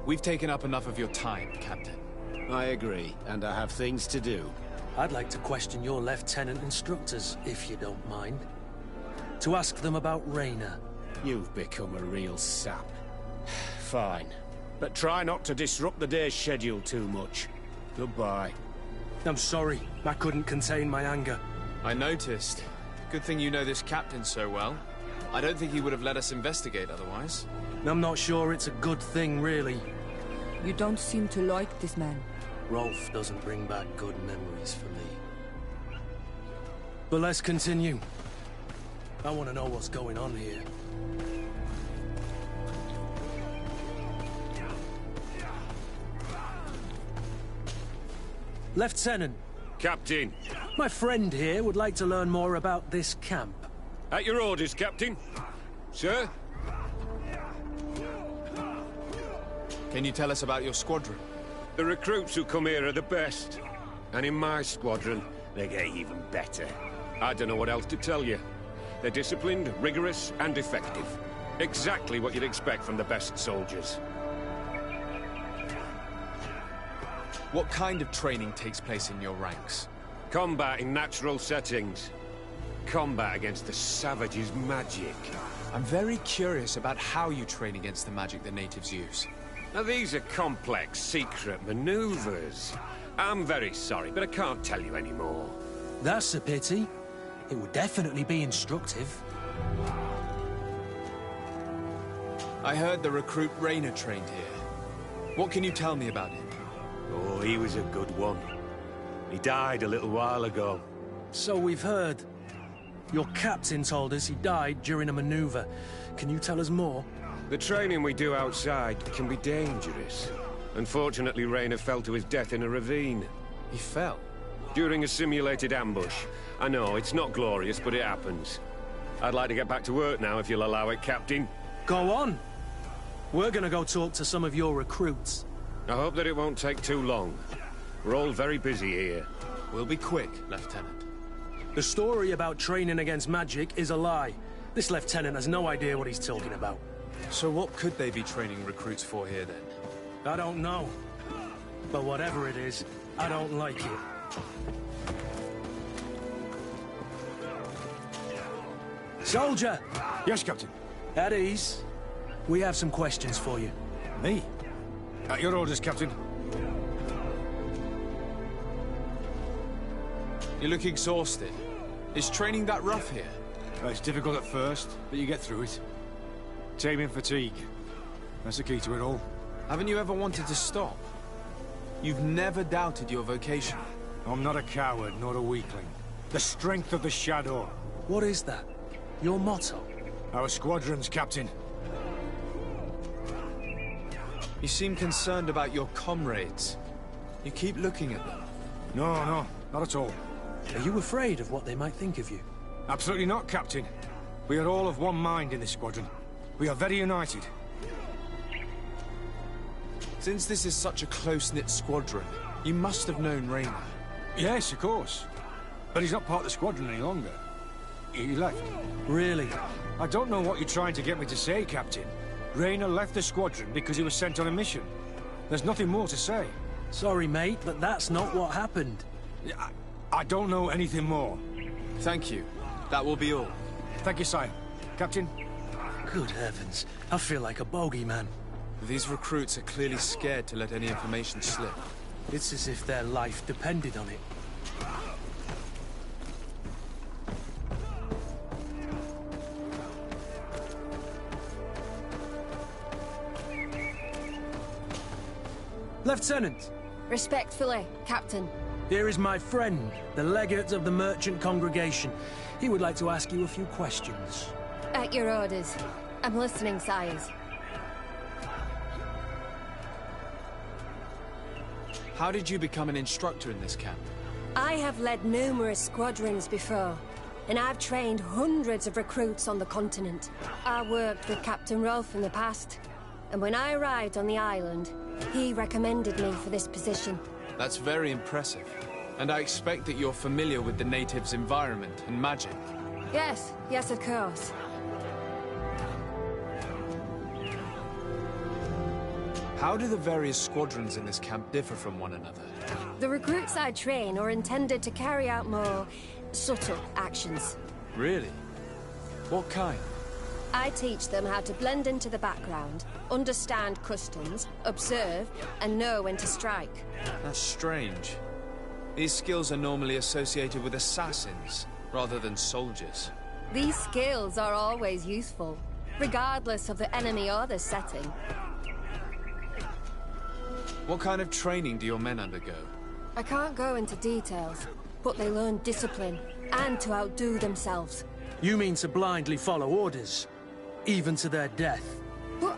We've taken up enough of your time, Captain. I agree, and I have things to do. I'd like to question your lieutenant instructors, if you don't mind. To ask them about Rainer. You've become a real sap. Fine. But try not to disrupt the day's schedule too much. Goodbye. I'm sorry. I couldn't contain my anger. I noticed. Good thing you know this captain so well. I don't think he would have let us investigate otherwise. I'm not sure it's a good thing, really. You don't seem to like this man. Rolf doesn't bring back good memories for me. But let's continue. I want to know what's going on here. Lieutenant. Captain. My friend here would like to learn more about this camp. At your orders, Captain. Sir? Can you tell us about your squadron? The recruits who come here are the best. And in my squadron, they get even better. I don't know what else to tell you. They're disciplined, rigorous, and effective. Exactly what you'd expect from the best soldiers. What kind of training takes place in your ranks? Combat in natural settings. Combat against the savages' magic. I'm very curious about how you train against the magic the natives use. Now, these are complex, secret maneuvers. I'm very sorry, but I can't tell you anymore. That's a pity. It would definitely be instructive. I heard the recruit Rainer trained here. What can you tell me about him? Oh, he was a good one. He died a little while ago. So we've heard. Your captain told us he died during a maneuver. Can you tell us more? The training we do outside can be dangerous. Unfortunately, Rayner fell to his death in a ravine. He fell? During a simulated ambush. I know, it's not glorious, but it happens. I'd like to get back to work now, if you'll allow it, Captain. Go on. We're gonna go talk to some of your recruits. I hope that it won't take too long. We're all very busy here. We'll be quick, Lieutenant. The story about training against magic is a lie. This lieutenant has no idea what he's talking about. So what could they be training recruits for here, then? I don't know. But whatever it is, I don't like it. Soldier! Yes, Captain. At ease. We have some questions for you. Me? At your orders, Captain. You look exhausted. Is training that rough here? Well, it's difficult at first, but you get through it. Taming fatigue. That's the key to it all. Haven't you ever wanted to stop? You've never doubted your vocation. I'm not a coward, nor a weakling. The strength of the Shadow. What is that? Your motto? Our squadron's, Captain. You seem concerned about your comrades. You keep looking at them. No, not at all. Are you afraid of what they might think of you? Absolutely not, Captain. We are all of one mind in this squadron. We are very united. Since this is such a close-knit squadron, you must have known Rayner. Yes, of course. But he's not part of the squadron any longer. He left. Really? I don't know what you're trying to get me to say, Captain. Rayner left the squadron because he was sent on a mission. There's nothing more to say. Sorry, mate, but that's not what happened. I don't know anything more. Thank you. That will be all. Thank you, sire. Captain? Good heavens. I feel like a bogeyman. These recruits are clearly scared to let any information slip. It's as if their life depended on it. Lieutenant! Respectfully, Captain. Here is my friend, the legate of the merchant congregation. He would like to ask you a few questions. At your orders. I'm listening, sires. How did you become an instructor in this camp? I have led numerous squadrons before, and I've trained hundreds of recruits on the continent. I worked with Captain Rolfe in the past, and when I arrived on the island, he recommended me for this position. That's very impressive. And I expect that you're familiar with the natives' environment and magic. Yes, of course. How do the various squadrons in this camp differ from one another? The recruits I train are intended to carry out more subtle actions. Really? What kind? I teach them how to blend into the background, understand customs, observe, and know when to strike. That's strange. These skills are normally associated with assassins, rather than soldiers. These skills are always useful, regardless of the enemy or the setting. What kind of training do your men undergo? I can't go into details, but they learn discipline, and to outdo themselves. You mean to blindly follow orders? Even to their death? But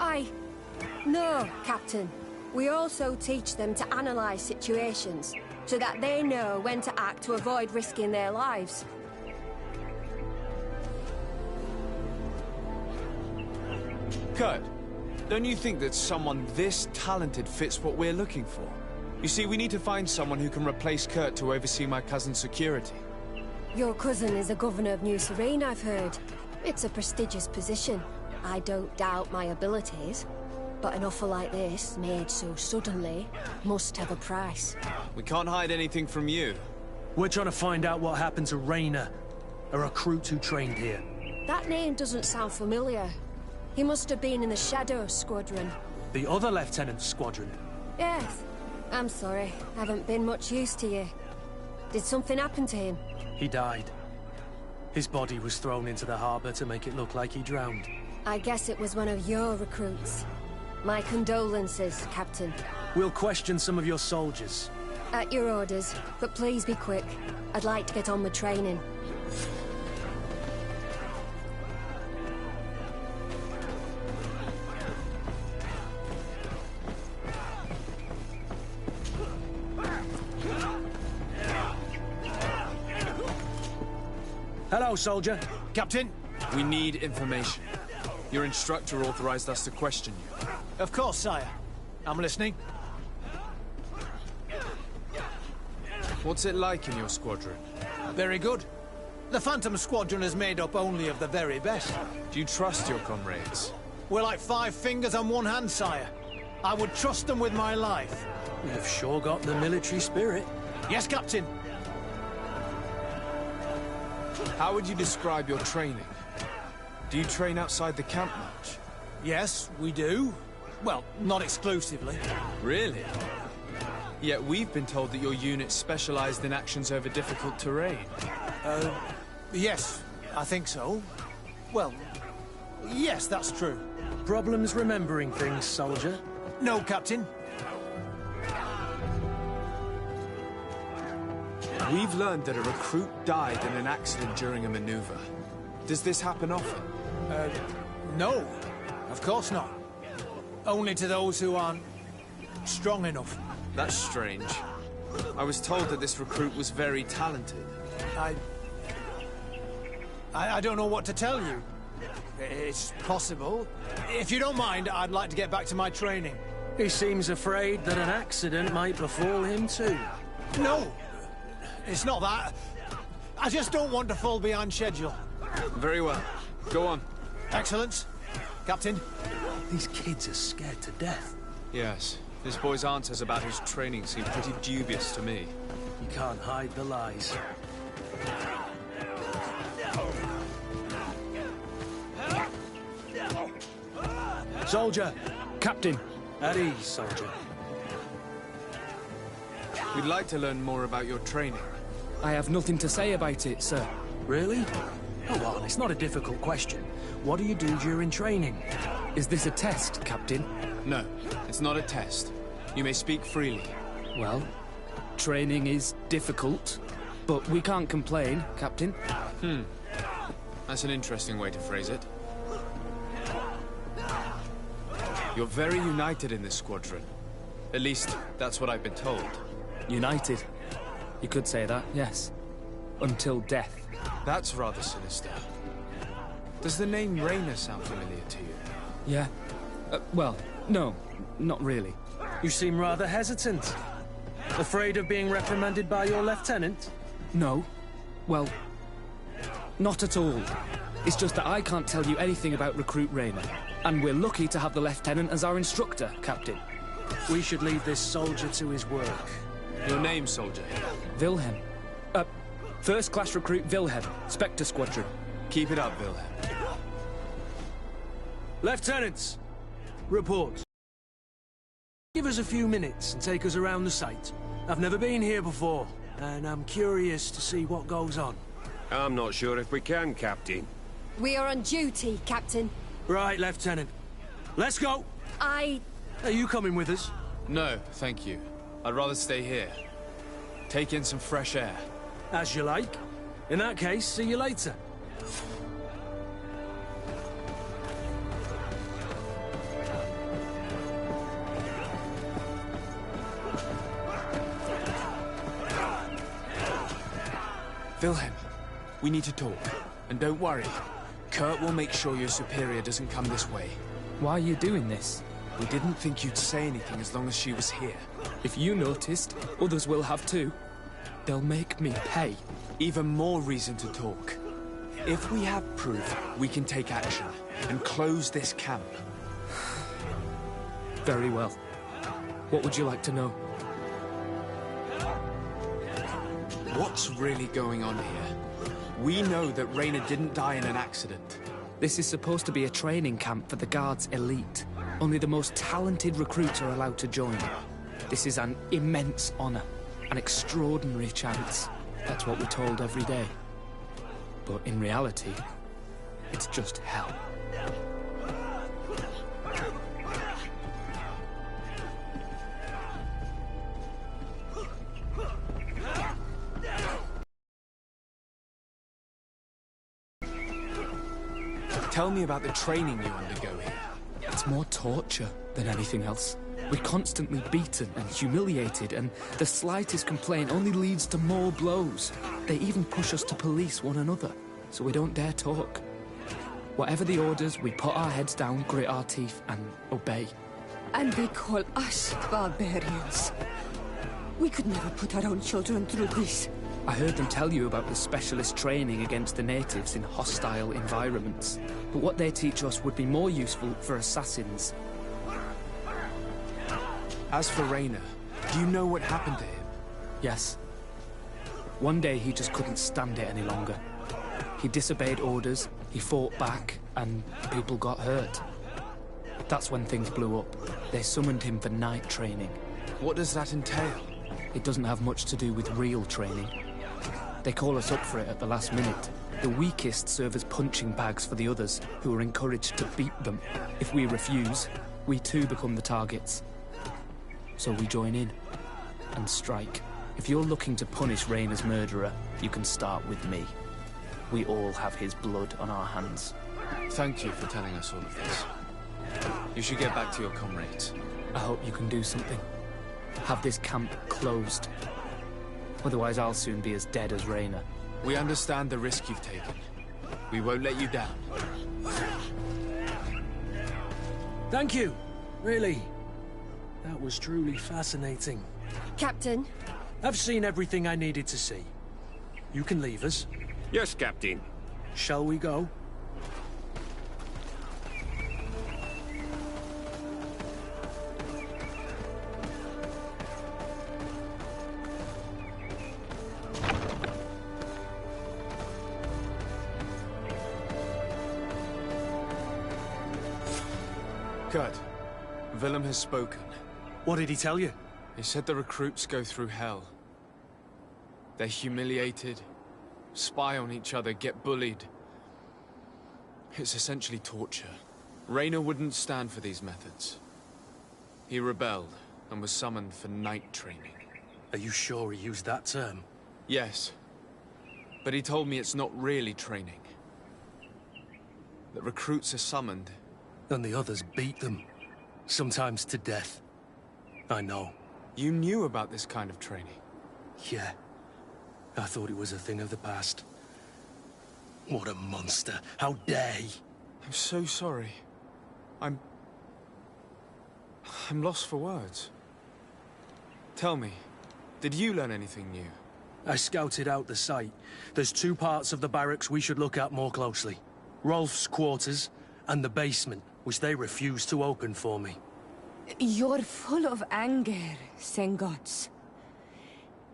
No, Captain. We also teach them to analyze situations, so that they know when to act to avoid risking their lives. Kurt, don't you think that someone this talented fits what we're looking for? You see, we need to find someone who can replace Kurt to oversee my cousin's security. Your cousin is the governor of New Serene, I've heard. It's a prestigious position. I don't doubt my abilities. But an offer like this, made so suddenly, must have a price. We can't hide anything from you. We're trying to find out what happened to Rayner, a recruit who trained here. That name doesn't sound familiar. He must have been in the Shadow Squadron. The other lieutenant's squadron? Yes. I'm sorry. Haven't been much use to you. Did something happen to him? He died. His body was thrown into the harbor to make it look like he drowned. I guess it was one of your recruits. My condolences, Captain. We'll question some of your soldiers. At your orders, but please be quick. I'd like to get on with training. Hello, soldier. Captain? We need information. Your instructor authorized us to question you. Of course, sire. I'm listening. What's it like in your squadron? Very good. The Phantom Squadron is made up only of the very best. Do you trust your comrades? We're like 5 fingers on one hand, sire. I would trust them with my life. You've sure got the military spirit. Yes, Captain. How would you describe your training? Do you train outside the camp much? Yes, we do. Well, not exclusively. Really? Yet we've been told that your unit specialized in actions over difficult terrain. Yes, I think so. Well, yes, that's true. Problems remembering things, soldier? No, Captain. We've learned that a recruit died in an accident during a maneuver. Does this happen often? No. Of course not. Only to those who aren't strong enough. That's strange. I was told that this recruit was very talented. I don't know what to tell you. It's possible. If you don't mind, I'd like to get back to my training. He seems afraid that an accident might befall him too. No! It's not that. I just don't want to fall behind schedule. Very well. Go on. Excellence. Captain. These kids are scared to death. Yes. This boy's answers about his training seem pretty dubious to me. You can't hide the lies. Soldier! Captain! At ease, soldier. We'd like to learn more about your training. I have nothing to say about it, sir. Really? Go on, it's not a difficult question. What do you do during training? Is this a test, Captain? No, it's not a test. You may speak freely. Well, training is difficult, but we can't complain, Captain. That's an interesting way to phrase it. You're very united in this squadron. At least, that's what I've been told. United. You could say that, yes. Until death. That's rather sinister. Does the name Rainer sound familiar to you? Yeah. Well, no, not really. You seem rather hesitant. Afraid of being reprimanded by your lieutenant? No. Well, not at all. It's just that I can't tell you anything about Recruit Rainer. And we're lucky to have the lieutenant as our instructor, Captain. We should leave this soldier to his work. Your name, soldier? Wilhelm. First class recruit Wilhelm, Spectre Squadron. Keep it up, Wilhelm. Lieutenants, report. Give us a few minutes and take us around the site. I've never been here before, and I'm curious to see what goes on. I'm not sure if we can, Captain. We are on duty, Captain. Right, Lieutenant. Let's go! Are you coming with us? No, thank you. I'd rather stay here. Take in some fresh air. As you like. In that case, see you later. Wilhelm, we need to talk. And don't worry. Kurt will make sure your superior doesn't come this way. Why are you doing this? We didn't think you'd say anything as long as she was here. If you noticed, others will have too. They'll make me pay. Even more reason to talk. If we have proof, we can take action and close this camp. Very well. What would you like to know? What's really going on here? We know that Rainer didn't die in an accident. This is supposed to be a training camp for the Guard's elite. Only the most talented recruits are allowed to join. This is an immense honor, an extraordinary chance. That's what we're told every day. But in reality, it's just hell. Tell me about the training you undergo here. It's more torture than anything else. We're constantly beaten and humiliated, and the slightest complaint only leads to more blows. They even push us to police one another. so we don't dare talk. Whatever the orders, we put our heads down, grit our teeth, and obey. And they call us barbarians. We could never put our own children through this. I heard them tell you about the specialist training against the natives in hostile environments. But what they teach us would be more useful for assassins. As for Raynor, do you know what happened to him? Yes. One day he just couldn't stand it any longer. He disobeyed orders, he fought back, and people got hurt. That's when things blew up. They summoned him for night training. What does that entail? It doesn't have much to do with real training. They call us up for it at the last minute. The weakest serve as punching bags for the others, who are encouraged to beat them. If we refuse, we too become the targets. So we join in and strike. If you're looking to punish Raynor's murderer, you can start with me. We all have his blood on our hands. Thank you for telling us all of this. You should get back to your comrades. I hope you can do something. Have this camp closed. Otherwise I'll soon be as dead as Raynor. We understand the risk you've taken. We won't let you down. Thank you. Really. That was truly fascinating. Captain? I've seen everything I needed to see. You can leave us. Yes, Captain. Shall we go? Kurt, Willem has spoken. What did he tell you? He said the recruits go through hell. They're humiliated, spy on each other, get bullied. It's essentially torture. Raynor wouldn't stand for these methods. He rebelled and was summoned for night training. Are you sure he used that term? Yes. But he told me it's not really training. That recruits are summoned. And the others beat them. Sometimes to death. I know. You knew about this kind of training? Yeah. I thought it was a thing of the past. What a monster. How dare he? I'm so sorry. I'm lost for words. Tell me, did you learn anything new? I scouted out the site. There's 2 parts of the barracks we should look at more closely. Rolf's quarters and the basement, which they refused to open for me. You're full of anger, Sengots.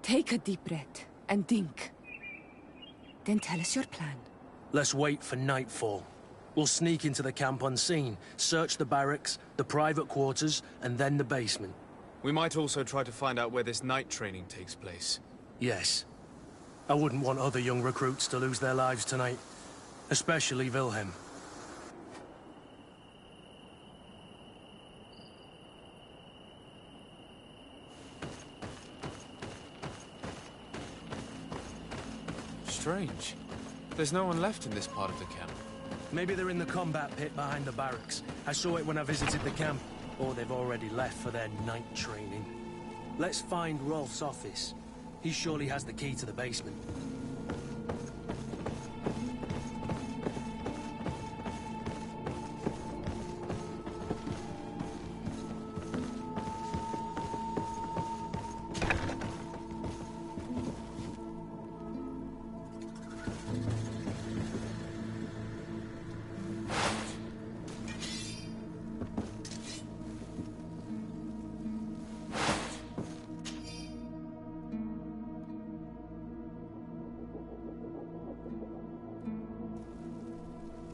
Take a deep breath and think. Then tell us your plan. Let's wait for nightfall. We'll sneak into the camp unseen, search the barracks, the private quarters, and then the basement. We might also try to find out where this night training takes place. Yes. I wouldn't want other young recruits to lose their lives tonight. Especially Wilhelm. Strange. There's no one left in this part of the camp. Maybe they're in the combat pit behind the barracks. I saw it when I visited the camp. Or they've already left for their night training. Let's find Rolf's office. He surely has the key to the basement.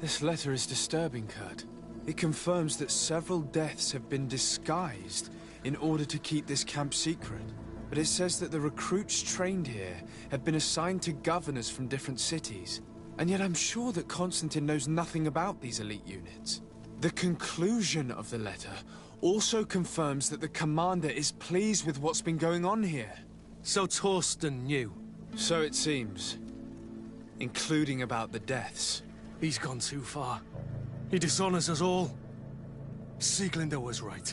This letter is disturbing, Kurt. It confirms that several deaths have been disguised in order to keep this camp secret. But it says that the recruits trained here had been assigned to governors from different cities. And yet I'm sure that Constantine knows nothing about these elite units. The conclusion of the letter also confirms that the commander is pleased with what's been going on here. So Torsten knew? So it seems. Including about the deaths. He's gone too far. He dishonors us all. Sieglinde was right.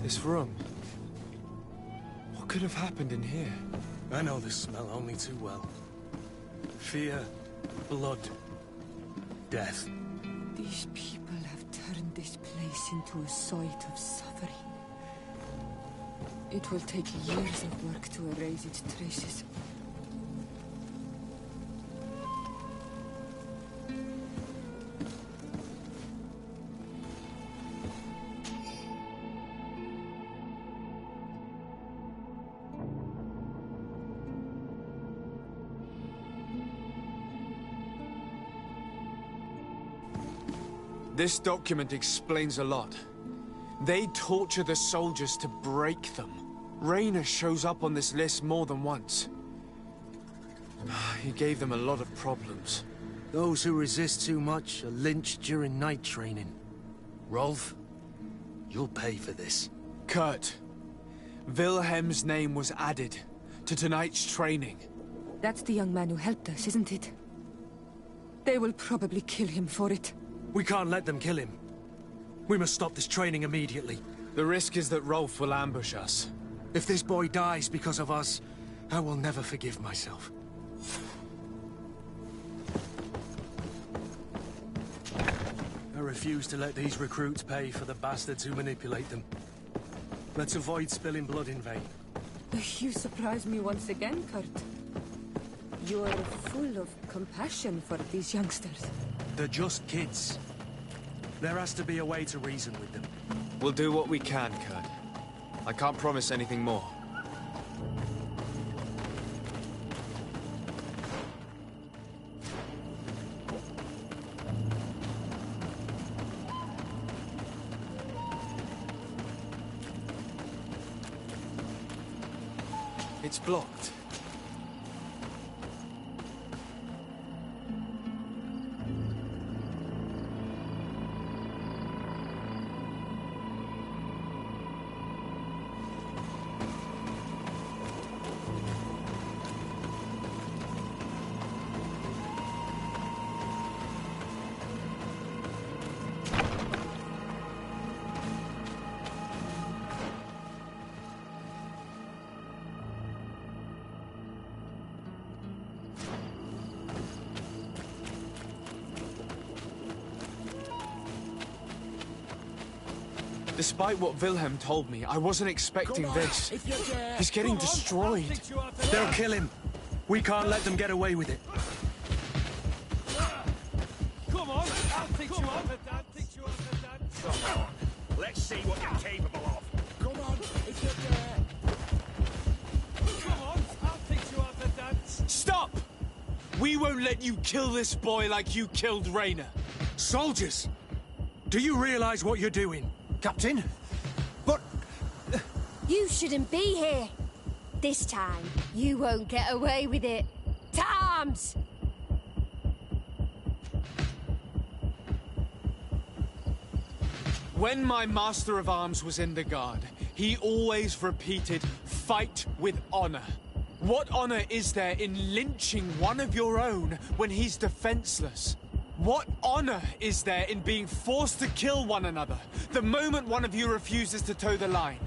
This room. What could have happened in here? I know this smell only too well. Fear, blood, death. These people have turned this place into a site of suffering. It will take years of work to erase its traces. This document explains a lot. They torture the soldiers to break them. Raynor shows up on this list more than once. He gave them a lot of problems. Those who resist too much are lynched during night training. Rolf, you'll pay for this. Kurt, Wilhelm's name was added to tonight's training. That's the young man who helped us, isn't it? They will probably kill him for it. We can't let them kill him. We must stop this training immediately. The risk is that Rolf will ambush us. If this boy dies because of us, I will never forgive myself. I refuse to let these recruits pay for the bastards who manipulate them. Let's avoid spilling blood in vain. You surprise me once again, Kurt. You're full of compassion for these youngsters. They're just kids. There has to be a way to reason with them. We'll do what we can, Kurt. I can't promise anything more. It's blocked. Despite what Wilhelm told me, I wasn't expecting this. He's getting destroyed. They'll kill him. We can't let them get away with it. Come on, I'll teach you how to dance. Come on, let's see what you're capable of. Come on, if you dare. Come on, I'll teach you how to dance. Stop! We won't let you kill this boy like you killed Raynor. Soldiers! Do you realize what you're doing? Captain? But... You shouldn't be here. This time, you won't get away with it. To arms! When my Master of Arms was in the Guard, he always repeated, fight with honor. What honor is there in lynching one of your own when he's defenseless? What honor is there in being forced to kill one another the moment one of you refuses to toe the line?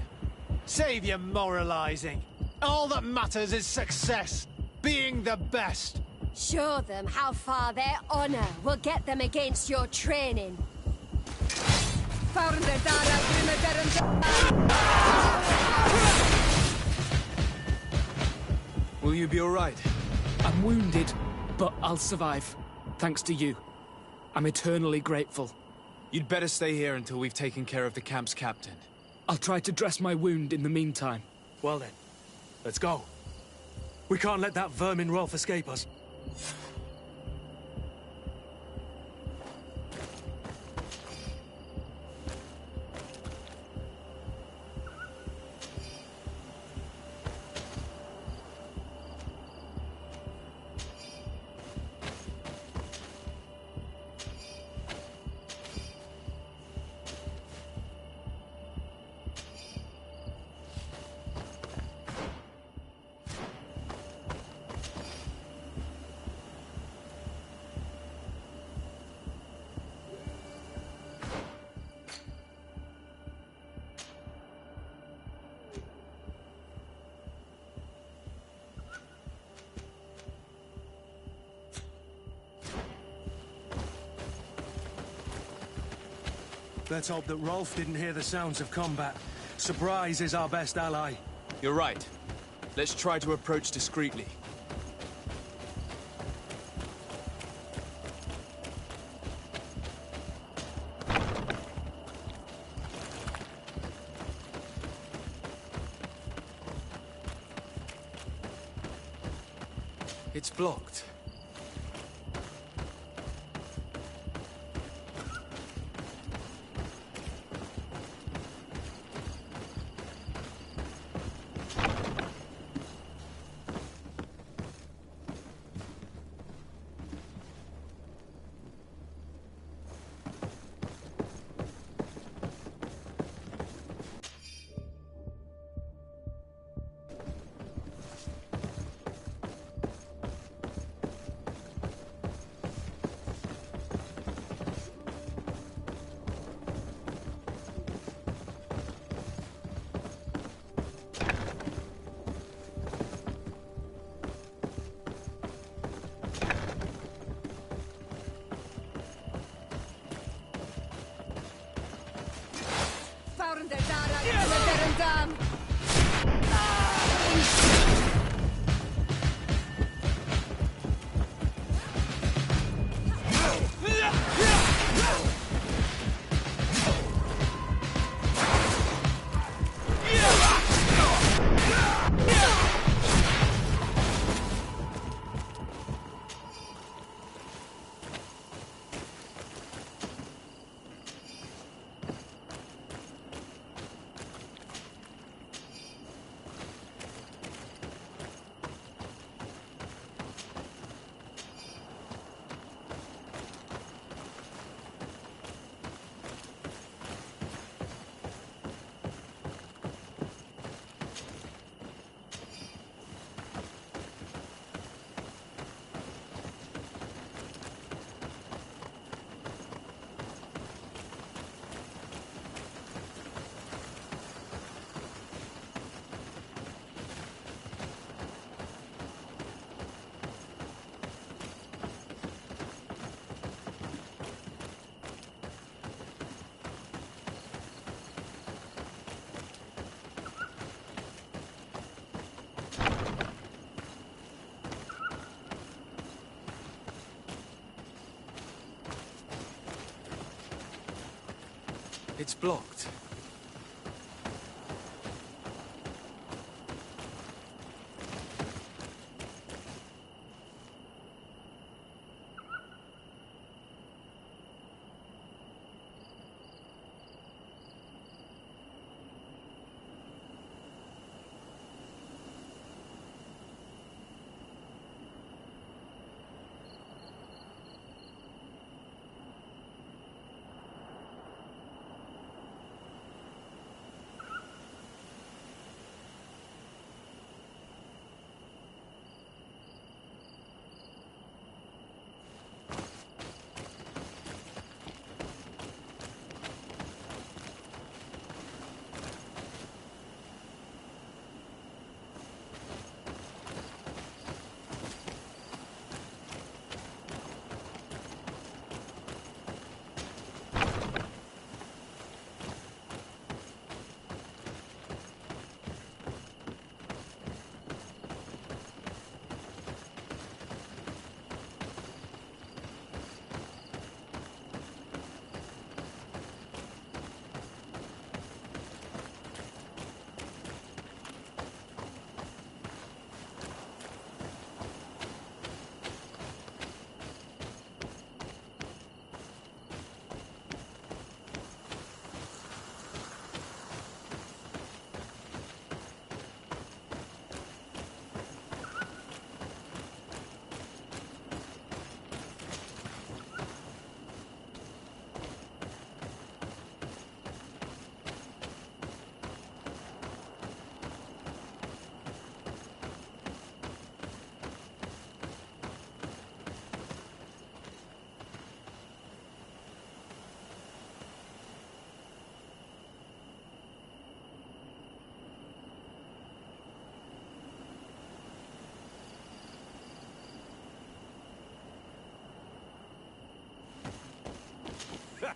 Save your moralizing. All that matters is success. Being the best. Show them how far their honor will get them against your training. Will you be all right? I'm wounded, but I'll survive. Thanks to you. I'm eternally grateful. You'd better stay here until we've taken care of the camp's captain. I'll try to dress my wound in the meantime. Well then, let's go. We can't let that vermin Rolf escape us. Let's hope that Rolf didn't hear the sounds of combat. Surprise is our best ally. You're right. Let's try to approach discreetly. It's blocked. It's blocked.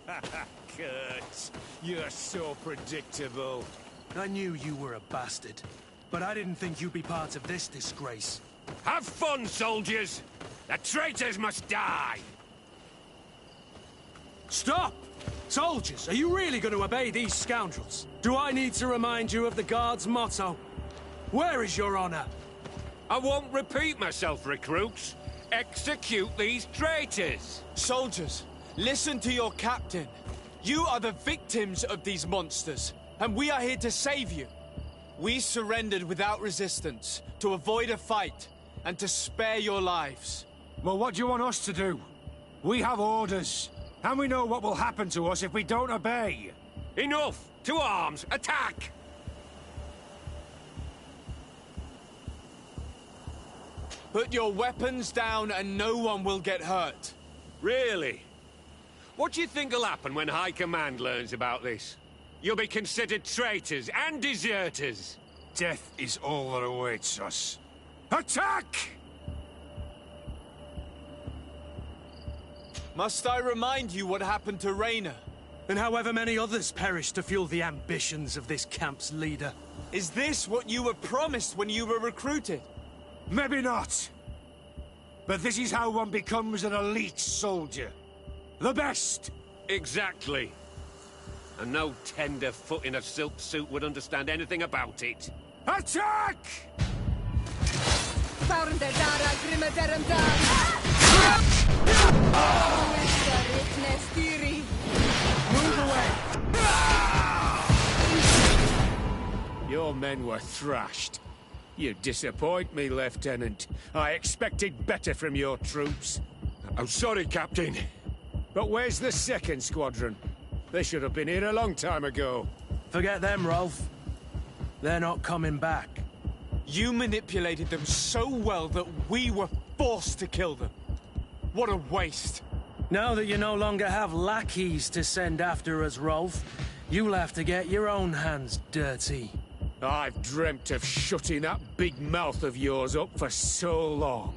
Kurt, you're so predictable. I knew you were a bastard, but I didn't think you'd be part of this disgrace. Have fun, soldiers! The traitors must die! Stop! Soldiers, are you really going to obey these scoundrels? Do I need to remind you of the Guard's motto? Where is your honor? I won't repeat myself, recruits. Execute these traitors! Soldiers, listen to your captain. You are the victims of these monsters, and we are here to save you. We surrendered without resistance, to avoid a fight, and to spare your lives. Well, what do you want us to do? We have orders, and we know what will happen to us if we don't obey. Enough! To arms! Attack! Put your weapons down and no one will get hurt. Really? What do you think will happen when High Command learns about this? You'll be considered traitors and deserters. Death is all that awaits us. Attack! Must I remind you what happened to Raynor? And however many others perished to fuel the ambitions of this camp's leader. Is this what you were promised when you were recruited? Maybe not. But this is how one becomes an elite soldier. The best! Exactly. And no tenderfoot in a silk suit would understand anything about it. Attack! Move away! Your men were thrashed. You disappoint me, Lieutenant. I expected better from your troops. I'm sorry, Captain. But where's the second squadron? They should have been here a long time ago. Forget them, Rolf. They're not coming back. You manipulated them so well that we were forced to kill them. What a waste. Now that you no longer have lackeys to send after us, Rolf, you'll have to get your own hands dirty. I've dreamt of shutting that big mouth of yours up for so long.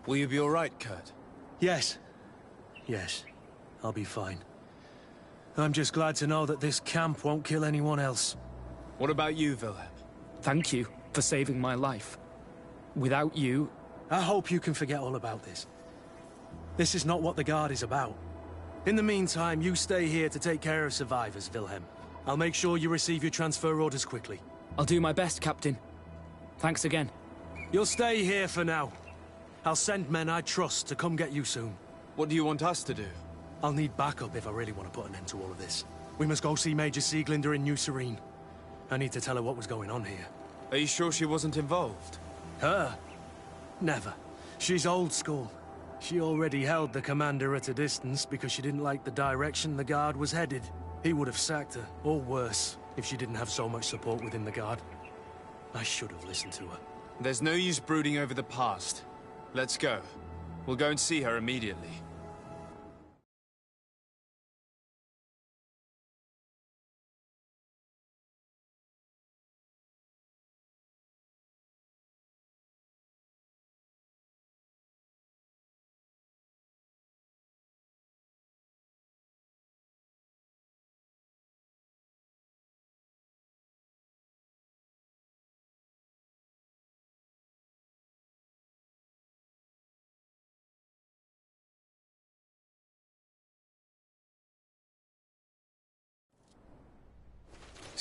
Will you be all right, Kurt? Yes. Yes. I'll be fine. I'm just glad to know that this camp won't kill anyone else. What about you, Wilhelm? Thank you for saving my life. Without you... I hope you can forget all about this. This is not what the Guard is about. In the meantime, you stay here to take care of survivors, Wilhelm. I'll make sure you receive your transfer orders quickly. I'll do my best, Captain. Thanks again. You'll stay here for now. I'll send men I trust to come get you soon. What do you want us to do? I'll need backup if I really want to put an end to all of this. We must go see Major Sieglinder in New Serene. I need to tell her what was going on here. Are you sure she wasn't involved? Her? Never. She's old school. She already held the commander at a distance because she didn't like the direction the Guard was headed. He would have sacked her, or worse, if she didn't have so much support within the Guard. I should have listened to her. There's no use brooding over the past. Let's go. We'll go and see her immediately.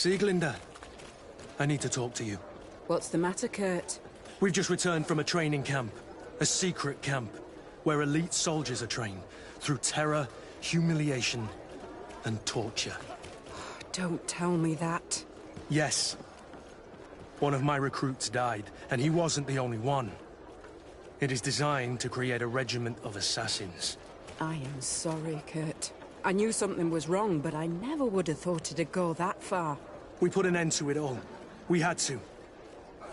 Sieglinder, I need to talk to you. What's the matter, Kurt? We've just returned from a training camp. A secret camp where elite soldiers are trained through terror, humiliation, and torture. Don't tell me that. Yes. One of my recruits died, and he wasn't the only one. It is designed to create a regiment of assassins. I am sorry, Kurt. I knew something was wrong, but I never would have thought it'd go that far. We put an end to it all. We had to.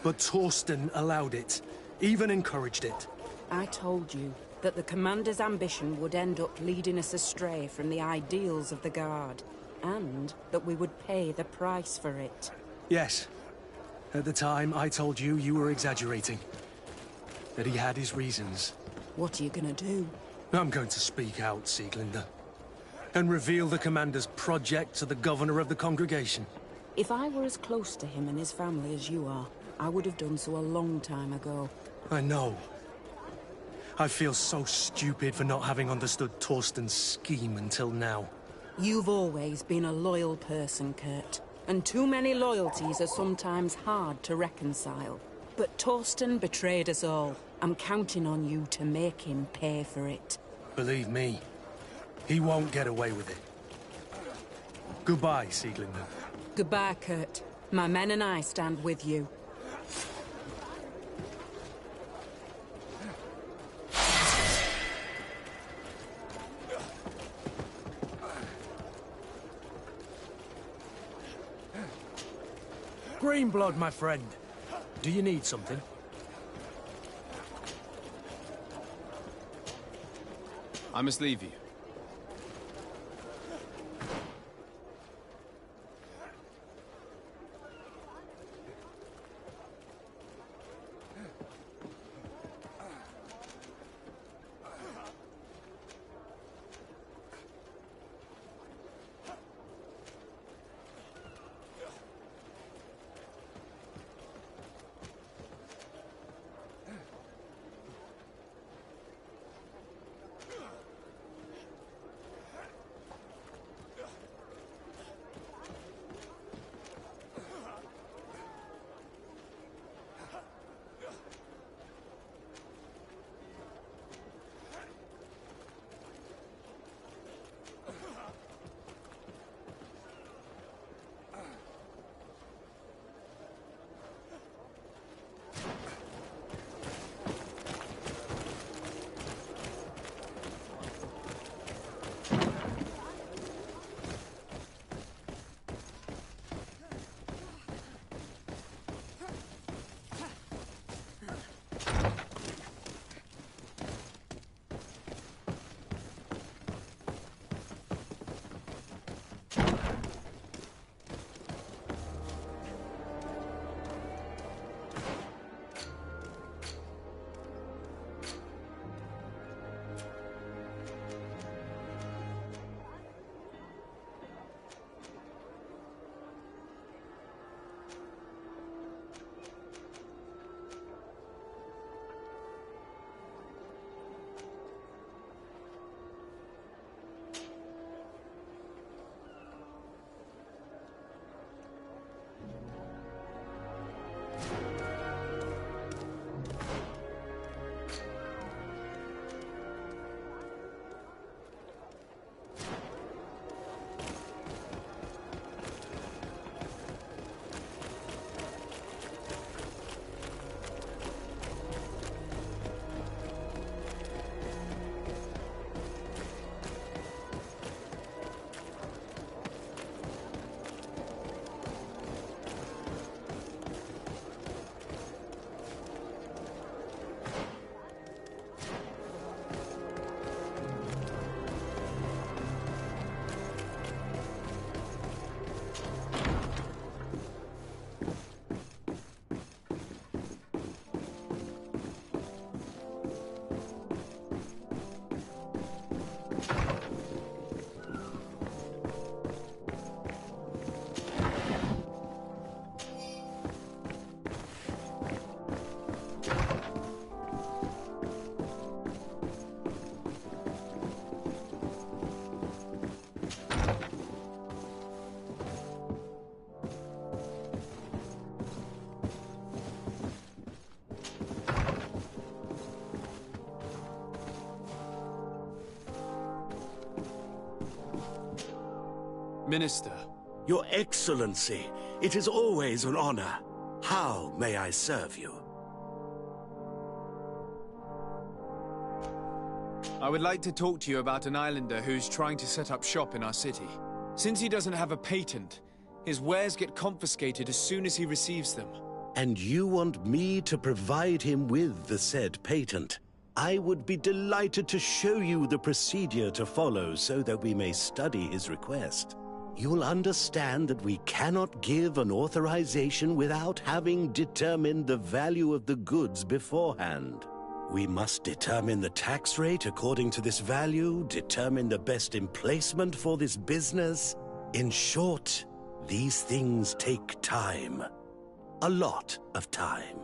But Torsten allowed it, even encouraged it. I told you that the Commander's ambition would end up leading us astray from the ideals of the Guard, and that we would pay the price for it. Yes. At the time, I told you you were exaggerating. That he had his reasons. What are you gonna do? I'm going to speak out, Sieglinde. And reveal the Commander's project to the Governor of the Congregation. If I were as close to him and his family as you are, I would have done so a long time ago. I know. I feel so stupid for not having understood Torsten's scheme until now. You've always been a loyal person, Kurt. And too many loyalties are sometimes hard to reconcile. But Torsten betrayed us all. I'm counting on you to make him pay for it. Believe me, he won't get away with it. Goodbye, Sieglinde. Goodbye, Kurt. My men and I stand with you. Greenblood, my friend. Do you need something? I must leave you. Minister. Your Excellency, it is always an honor. How may I serve you? I would like to talk to you about an islander who's trying to set up shop in our city. Since he doesn't have a patent, his wares get confiscated as soon as he receives them. And you want me to provide him with the said patent? I would be delighted to show you the procedure to follow so that we may study his request. You'll understand that we cannot give an authorization without having determined the value of the goods beforehand. We must determine the tax rate according to this value, determine the best emplacement for this business. In short, these things take time. A lot of time.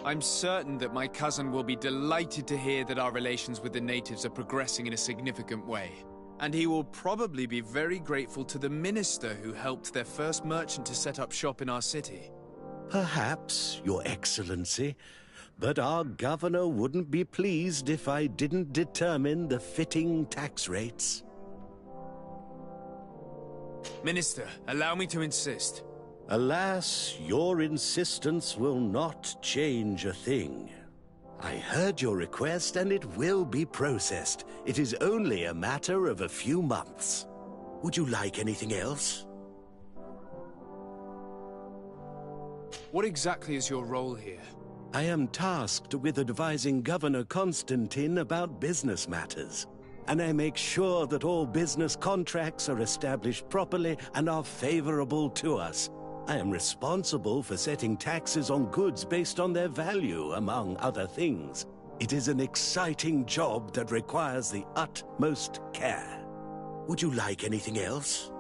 I'm certain that my cousin will be delighted to hear that our relations with the natives are progressing in a significant way. And he will probably be very grateful to the minister who helped their first merchant to set up shop in our city. Perhaps, Your Excellency, but our governor wouldn't be pleased if I didn't determine the fitting tax rates. Minister, allow me to insist. Alas, your insistence will not change a thing. I heard your request and it will be processed. It is only a matter of a few months. Would you like anything else? What exactly is your role here? I am tasked with advising Governor Constantine about business matters, and I make sure that all business contracts are established properly and are favorable to us. I am responsible for setting taxes on goods based on their value, among other things. It is an exciting job that requires the utmost care. Would you like anything else?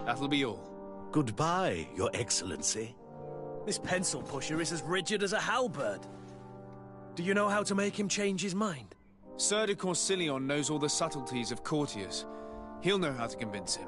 That'll be all. Goodbye, Your Excellency. This pencil pusher is as rigid as a halberd. Do you know how to make him change his mind? Sir de Corsilion knows all the subtleties of courtiers. He'll know how to convince him.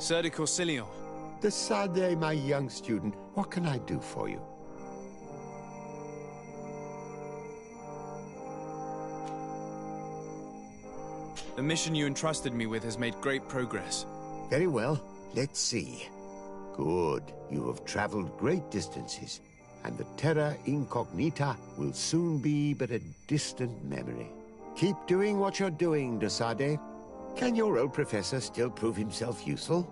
Sir de Corsilion. Decidez, my young student. What can I do for you? The mission you entrusted me with has made great progress. Very well. Let's see. Good. You have traveled great distances, and the terra incognita will soon be but a distant memory. Keep doing what you're doing, Desade. Can your old professor still prove himself useful?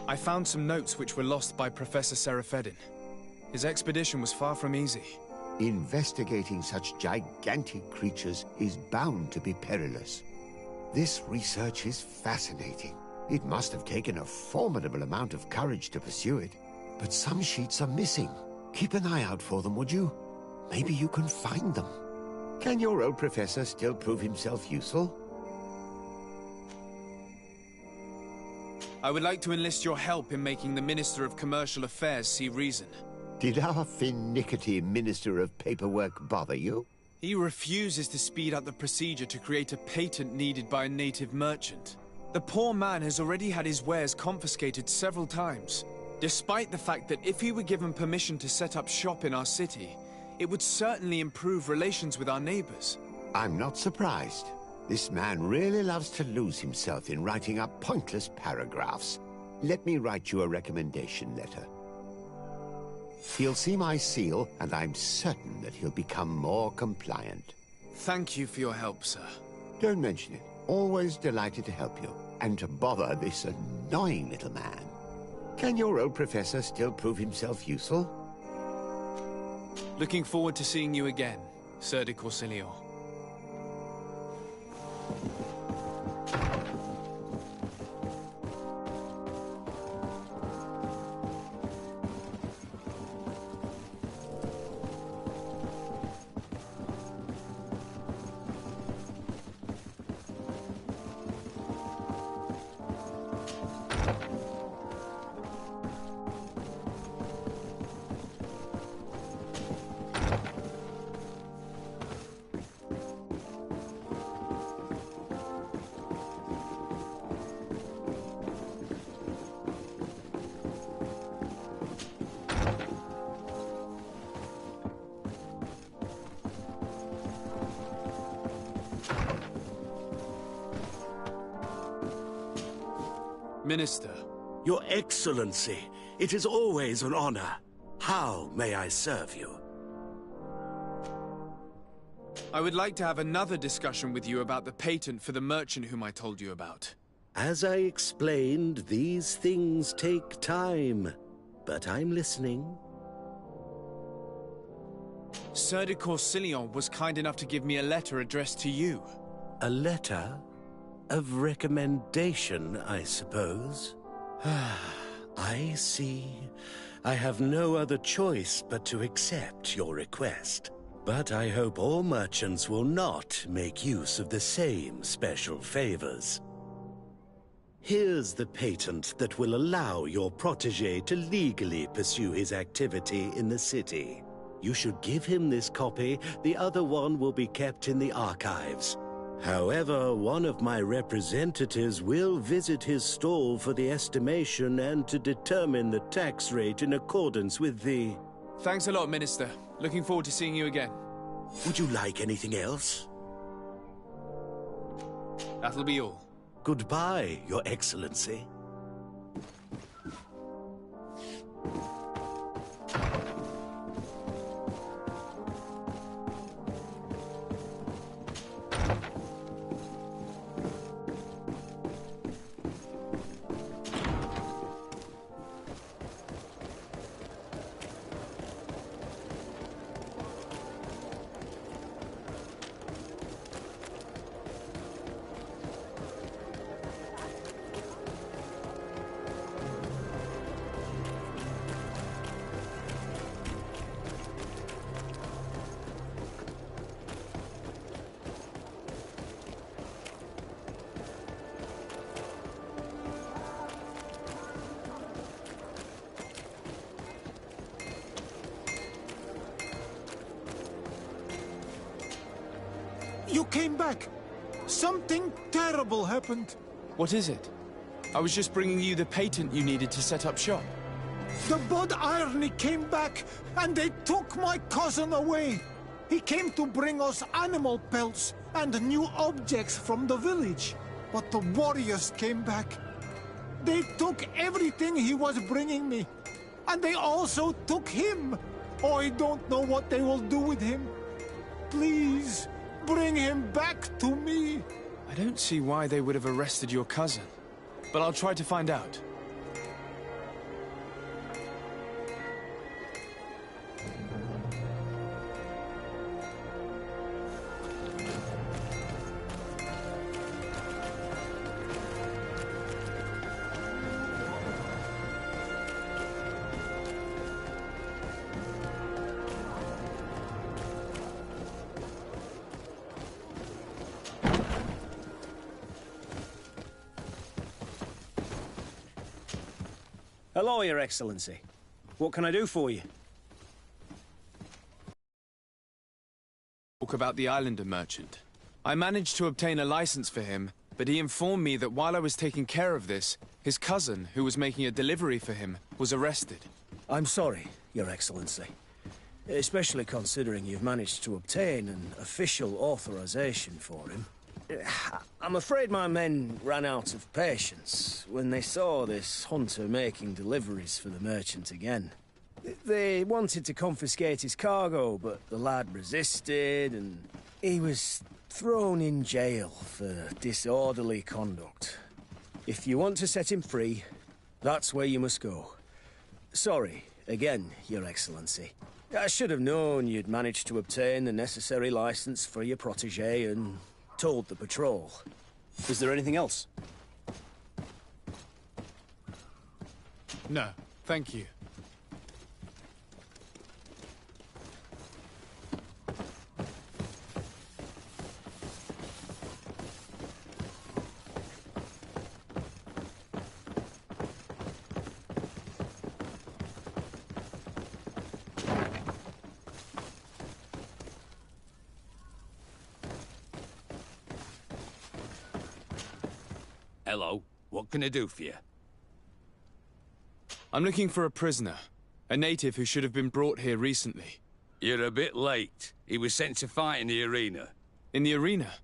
I found some notes which were lost by Professor Seraphedin. His expedition was far from easy. Investigating such gigantic creatures is bound to be perilous. This research is fascinating. It must have taken a formidable amount of courage to pursue it. But some sheets are missing. Keep an eye out for them, would you? Maybe you can find them. Can your old professor still prove himself useful? I would like to enlist your help in making the Minister of Commercial Affairs see reason. Did our finicky Minister of Paperwork bother you? He refuses to speed up the procedure to create a patent needed by a native merchant. The poor man has already had his wares confiscated several times. Despite the fact that if he were given permission to set up shop in our city, it would certainly improve relations with our neighbors. I'm not surprised. This man really loves to lose himself in writing up pointless paragraphs. Let me write you a recommendation letter. He'll see my seal, and I'm certain that he'll become more compliant. Thank you for your help, sir. Don't mention it. Always delighted to help you, and to bother this annoying little man. Can your old professor still prove himself useful? Looking forward to seeing you again, Sir de Corsilion. Minister. Your Excellency, it is always an honor. How may I serve you? I would like to have another discussion with you about the patent for the merchant whom I told you about. As I explained, these things take time. But I'm listening. Sir de Corsilion was kind enough to give me a letter addressed to you. A letter? Of recommendation, I suppose. I see. I have no other choice but to accept your request. But I hope all merchants will not make use of the same special favors. Here's the patent that will allow your protégé to legally pursue his activity in the city. You should give him this copy. The other one will be kept in the archives. However, one of my representatives will visit his stall for the estimation and to determine the tax rate in accordance with the... Thanks a lot, Minister. Looking forward to seeing you again. Would you like anything else? That'll be all. Goodbye, Your Excellency. You came back! Something terrible happened. What is it? I was just bringing you the patent you needed to set up shop. The Bud Irony came back, and they took my cousin away. He came to bring us animal pelts and new objects from the village. But the warriors came back. They took everything he was bringing me. And they also took him. Oh, I don't know what they will do with him. Please, bring him back to me. I don't see why they would have arrested your cousin, but I'll try to find out. Hello, Your Excellency. What can I do for you? Talk about the islander merchant. I managed to obtain a license for him, but he informed me that while I was taking care of this, His cousin, who was making a delivery for him, was arrested. I'm sorry, Your Excellency. Especially considering you've managed to obtain an official authorization for him. I'm afraid my men ran out of patience when they saw this hunter making deliveries for the merchant again. They wanted to confiscate his cargo, but the lad resisted, and he was thrown in jail for disorderly conduct. If you want to set him free, that's where you must go. Sorry, again, Your Excellency. I should have known you'd managed to obtain the necessary license for your protégé and told the patrol. Is there anything else? No, thank you. Hello. What can I do for you? I'm looking for a prisoner. A native who should have been brought here recently. You're a bit late. He was sent to fight in the arena. In the arena?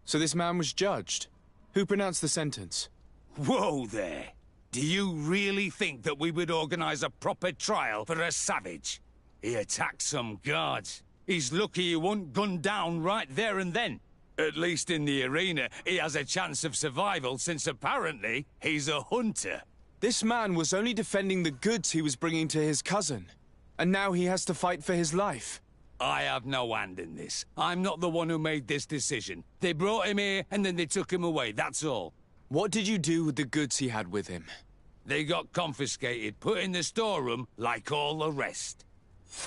So this man was judged? Who pronounced the sentence? Whoa there! Do you really think that we would organize a proper trial for a savage? He attacked some guards. He's lucky he wasn't gunned down right there and then. At least in the arena, he has a chance of survival since apparently he's a hunter. This man was only defending the goods he was bringing to his cousin. And now he has to fight for his life. I have no hand in this. I'm not the one who made this decision. They brought him here and then they took him away, that's all. What did you do with the goods he had with him? They got confiscated, put in the storeroom like all the rest.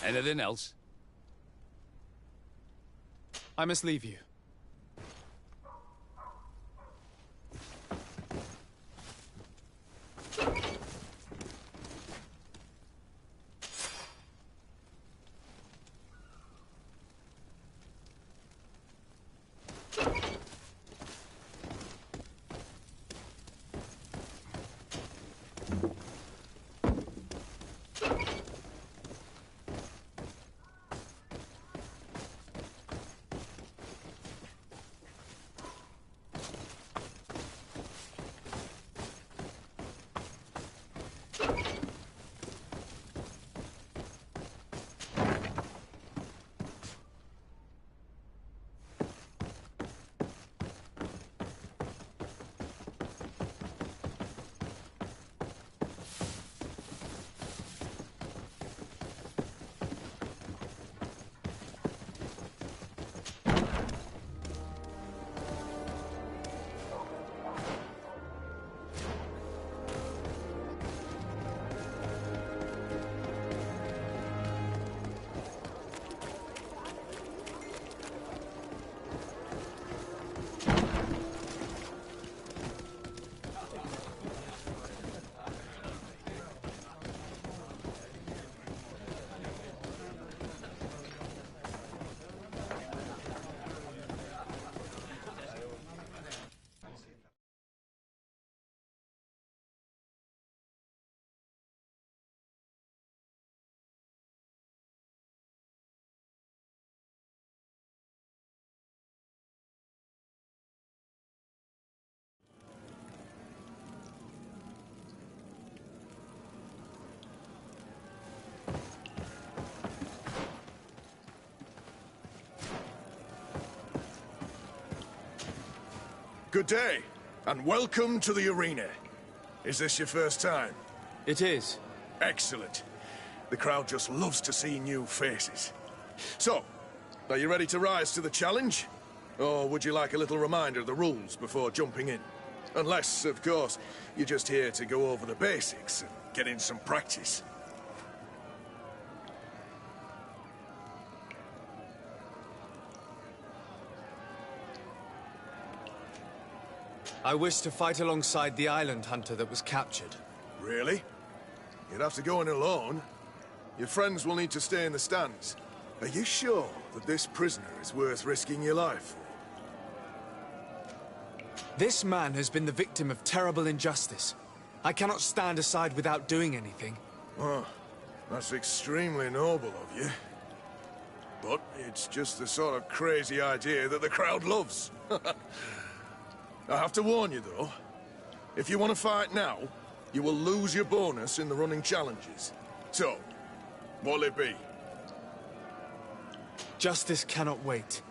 Anything else? I must leave you. Good day, and welcome to the arena. Is this your first time? It is. Excellent. The crowd just loves to see new faces. So, are you ready to rise to the challenge? Or would you like a little reminder of the rules before jumping in? Unless, of course, you're just here to go over the basics and get in some practice. I wish to fight alongside the island hunter that was captured. Really? You'd have to go in alone. Your friends will need to stay in the stands. Are you sure that this prisoner is worth risking your life for? This man has been the victim of terrible injustice. I cannot stand aside without doing anything. Oh, that's extremely noble of you. But it's just the sort of crazy idea that the crowd loves. I have to warn you, though. If you want to fight now, you will lose your bonus in the running challenges. So, what'll it be? Justice cannot wait.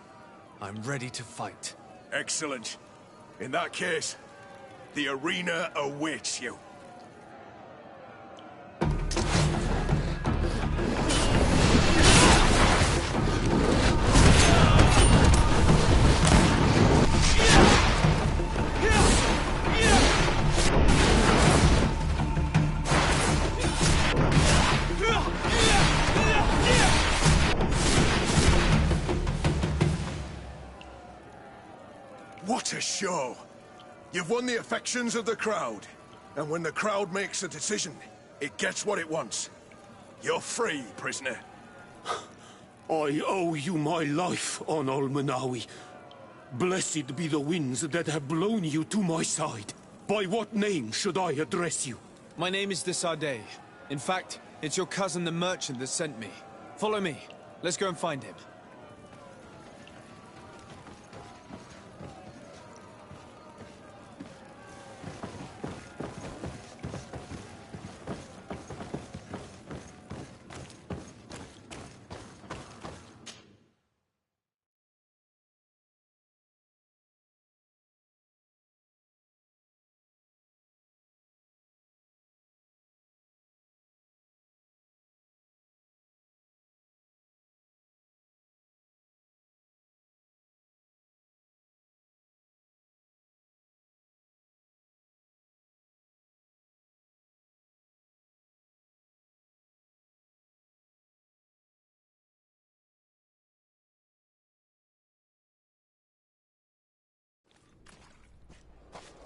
I'm ready to fight. Excellent. In that case, the arena awaits you. What a show! You've won the affections of the crowd. And when the crowd makes a decision, it gets what it wants. You're free, prisoner. I owe you my life, Onol Manawi. Blessed be the winds that have blown you to my side. By what name should I address you? My name is Desarde. In fact, it's your cousin the merchant that sent me. Follow me. Let's go and find him.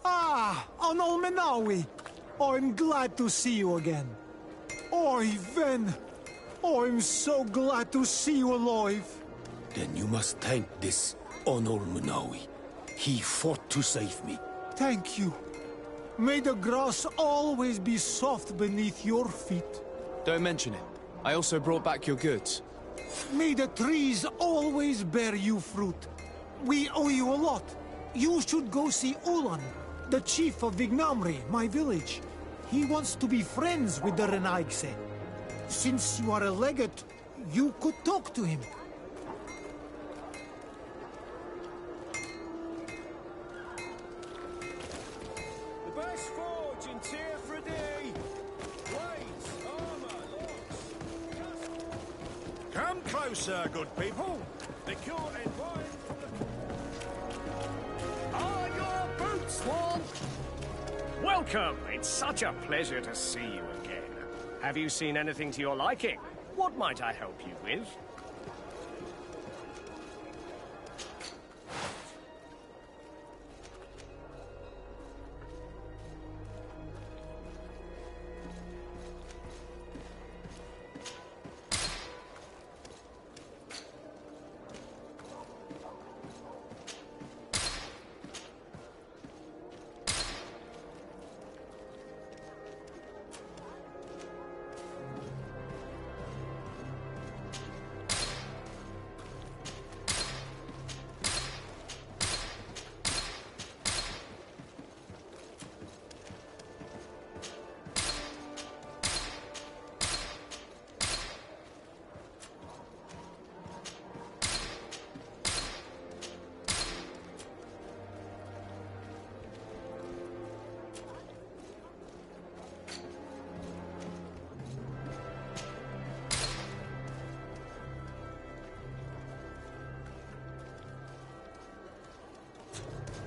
Ah, Onol Menawi. I'm glad to see you again. Oi, Ven. I'm so glad to see you alive. Then you must thank this Onol Manawi. He fought to save me. Thank you. May the grass always be soft beneath your feet. Don't mention it. I also brought back your goods. May the trees always bear you fruit. We owe you a lot. You should go see Ulan, the chief of Vignamri, my village. He wants to be friends with the Renaigse. Since you are a legate, you could talk to him. The best forge in Tier for a day. Blades, armor, locks. Come closer, good people. The court and wine from the... Are your boots warm? Welcome. It's such a pleasure to see you again. Have you seen anything to your liking? What might I help you with?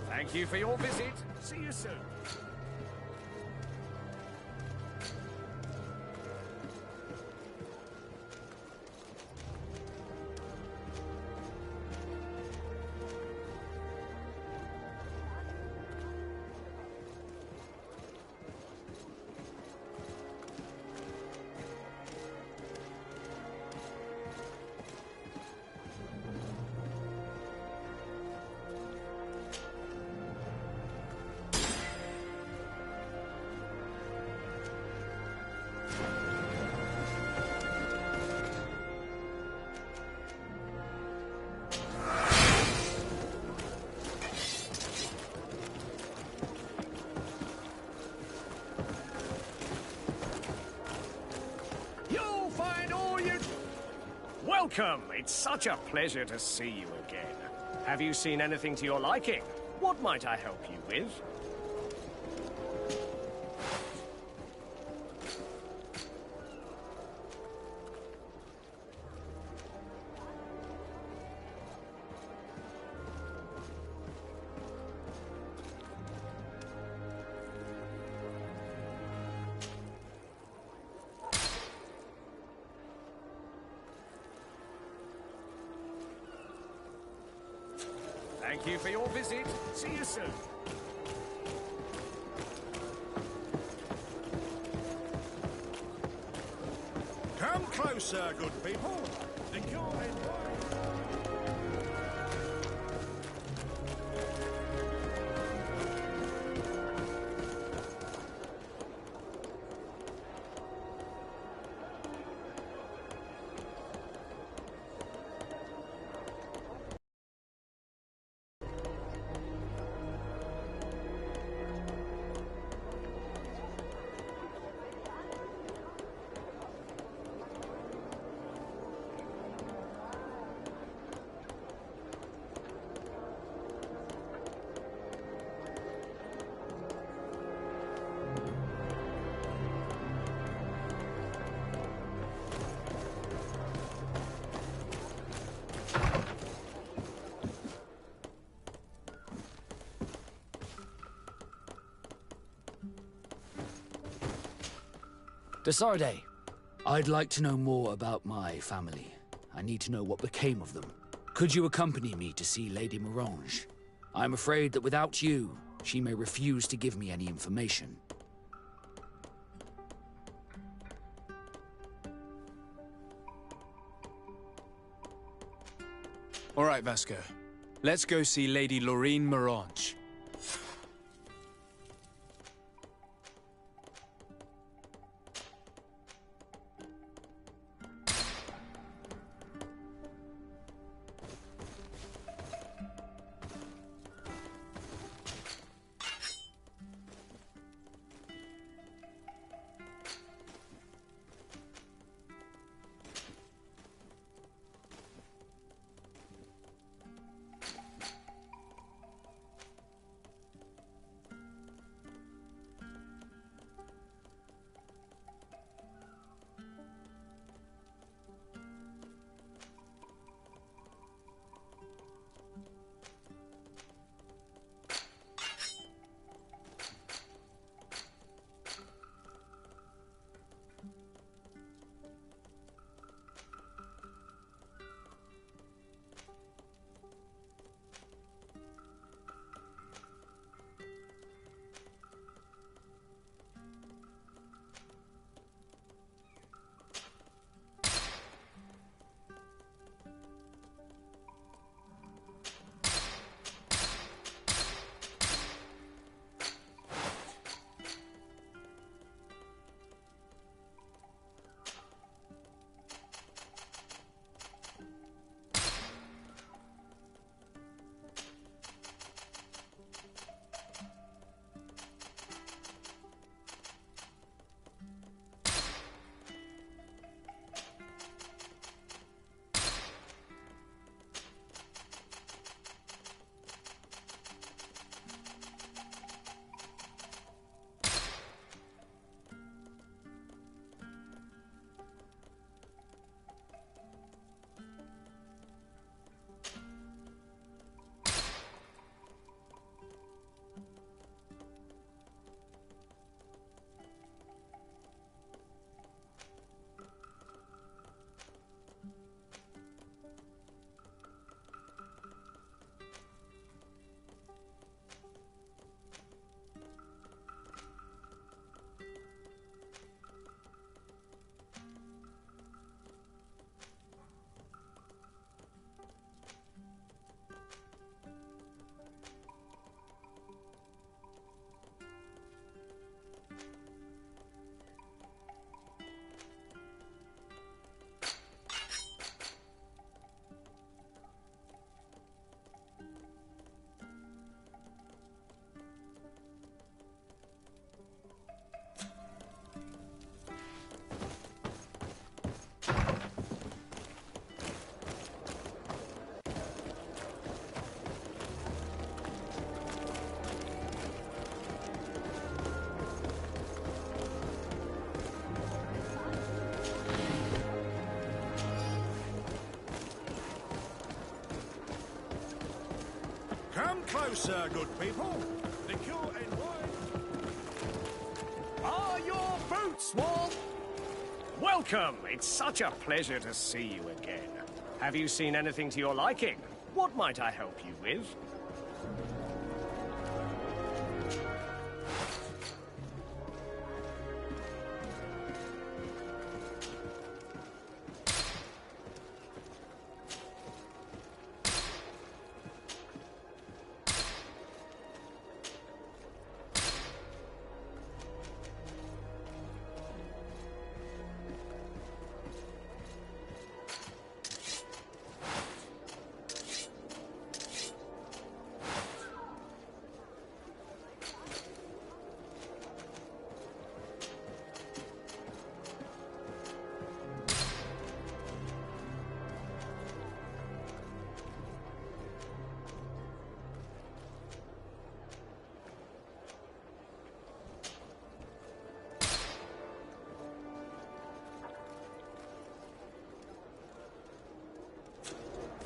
Thank you for your visit. See you soon. Welcome. It's such a pleasure to see you again. Have you seen anything to your liking? What might I help you with? Thank you for your visit. See you soon. Come closer, good people. Enjoy. Desarde, I'd like to know more about my family. I need to know what became of them. Could you accompany me to see Lady Morange? I'm afraid that without you, she may refuse to give me any information. All right, Vasco. Let's go see Lady Lorraine Morange. closer, good people. Liqueur and wine. Are your boots warm? Welcome. It's such a pleasure to see you again. Have you seen anything to your liking? What might I help you with?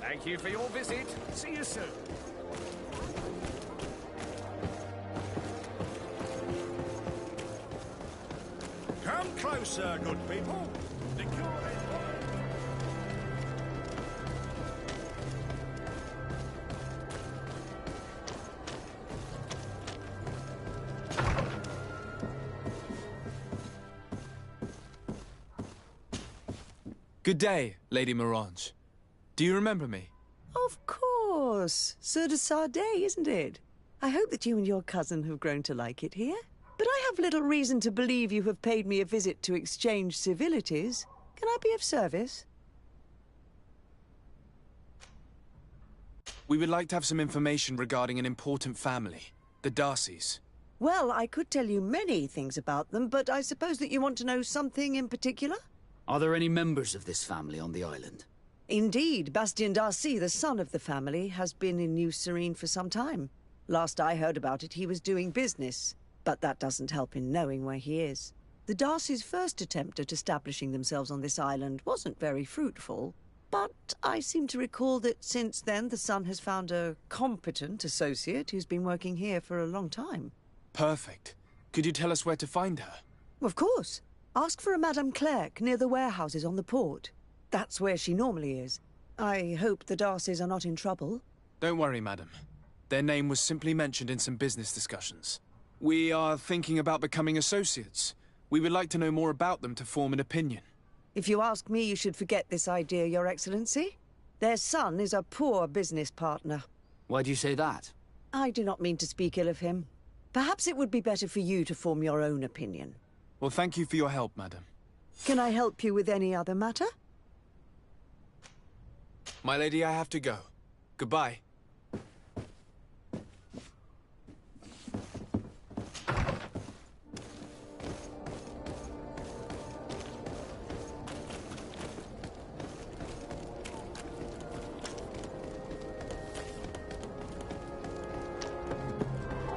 Thank you for your visit. See you soon. Come closer, good people. Liqueur and wine. Good day, Lady Morange. Do you remember me? Of course. Sade, isn't it? I hope that you and your cousin have grown to like it here. But I have little reason to believe you have paid me a visit to exchange civilities. Can I be of service? We would like to have some information regarding an important family, the Darcys. Well, I could tell you many things about them, but I suppose that you want to know something in particular? Are there any members of this family on the island? Indeed, Bastien Darcy, the son of the family, has been in New Serene for some time. Last I heard about it, he was doing business. But that doesn't help in knowing where he is. The Darcys' first attempt at establishing themselves on this island wasn't very fruitful. But I seem to recall that since then the son has found a competent associate who's been working here for a long time. Perfect. Could you tell us where to find her? Of course. Ask for a Madame Clerc near the warehouses on the port. That's where she normally is. I hope the Darcys are not in trouble. Don't worry, madam. Their name was simply mentioned in some business discussions. We are thinking about becoming associates. We would like to know more about them to form an opinion. If you ask me, you should forget this idea, Your Excellency. Their son is a poor business partner. Why do you say that? I do not mean to speak ill of him. Perhaps it would be better for you to form your own opinion. Well, thank you for your help, madam. Can I help you with any other matter? My lady, I have to go. Goodbye.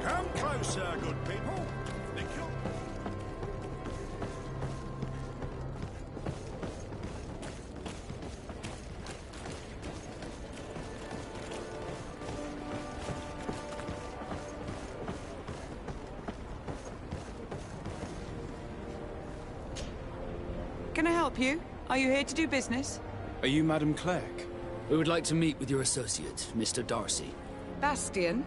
Come closer, good people. Liqueur. Can I help you? Are you here to do business? Are you Madame Clerc? We would like to meet with your associate, Mr. Darcy. Bastien?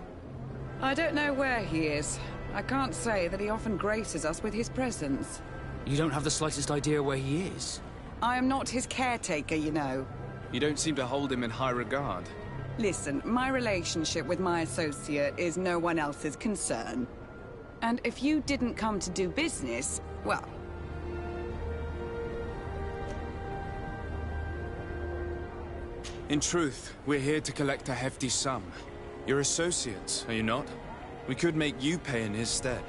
I don't know where he is. I can't say that he often graces us with his presence. You don't have the slightest idea where he is? I am not his caretaker, you know. You don't seem to hold him in high regard. Listen, my relationship with my associate is no one else's concern. And if you didn't come to do business, well... In truth, we're here to collect a hefty sum. You're associates, are you not? We could make you pay in his stead.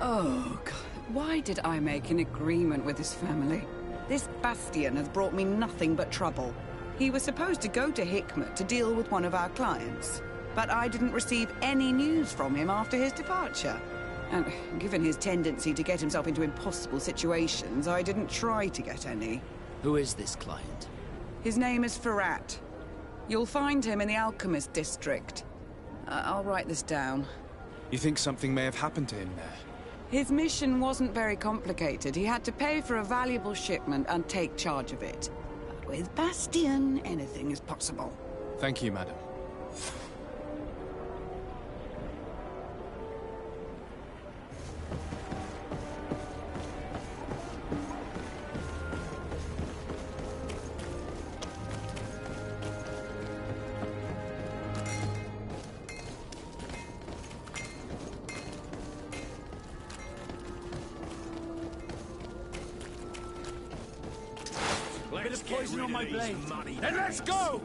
Oh, God. Why did I make an agreement with this family? This Bastien has brought me nothing but trouble. He was supposed to go to Hikmet to deal with one of our clients, but I didn't receive any news from him after his departure. And given his tendency to get himself into impossible situations, I didn't try to get any. Who is this client? His name is Ferrat. You'll find him in the Alchemist district. I'll write this down. You think something may have happened to him there? His mission wasn't very complicated. He had to pay for a valuable shipment and take charge of it. But with Bastion, anything is possible. Thank you, madam. Bit of poison on my blade. Then let's go!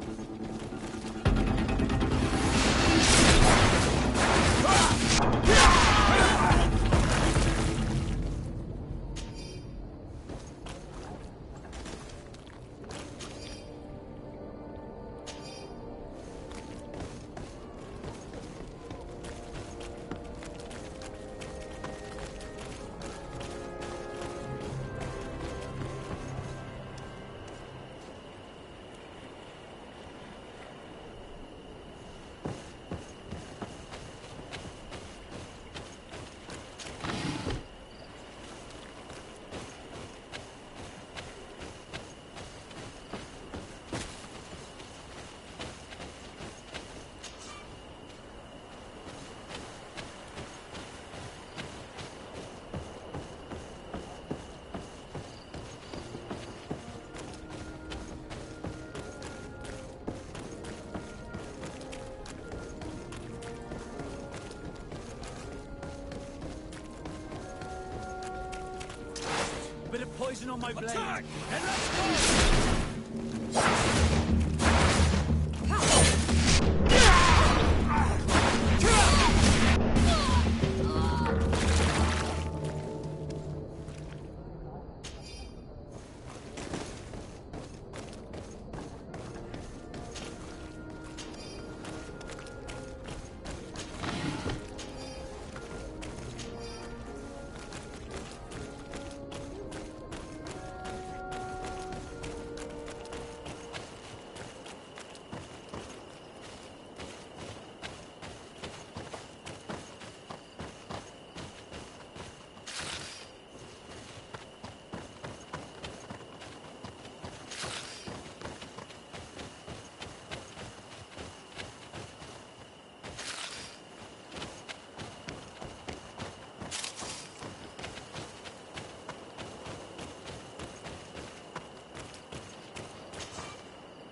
Bit of poison on my blade. Attack! And let's go!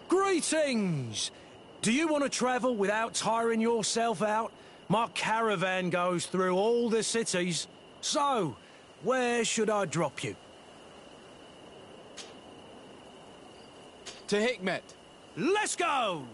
Greetings! Do you want to travel without tiring yourself out? My caravan goes through all the cities. So, where should I drop you? To Hikmet. Let's go!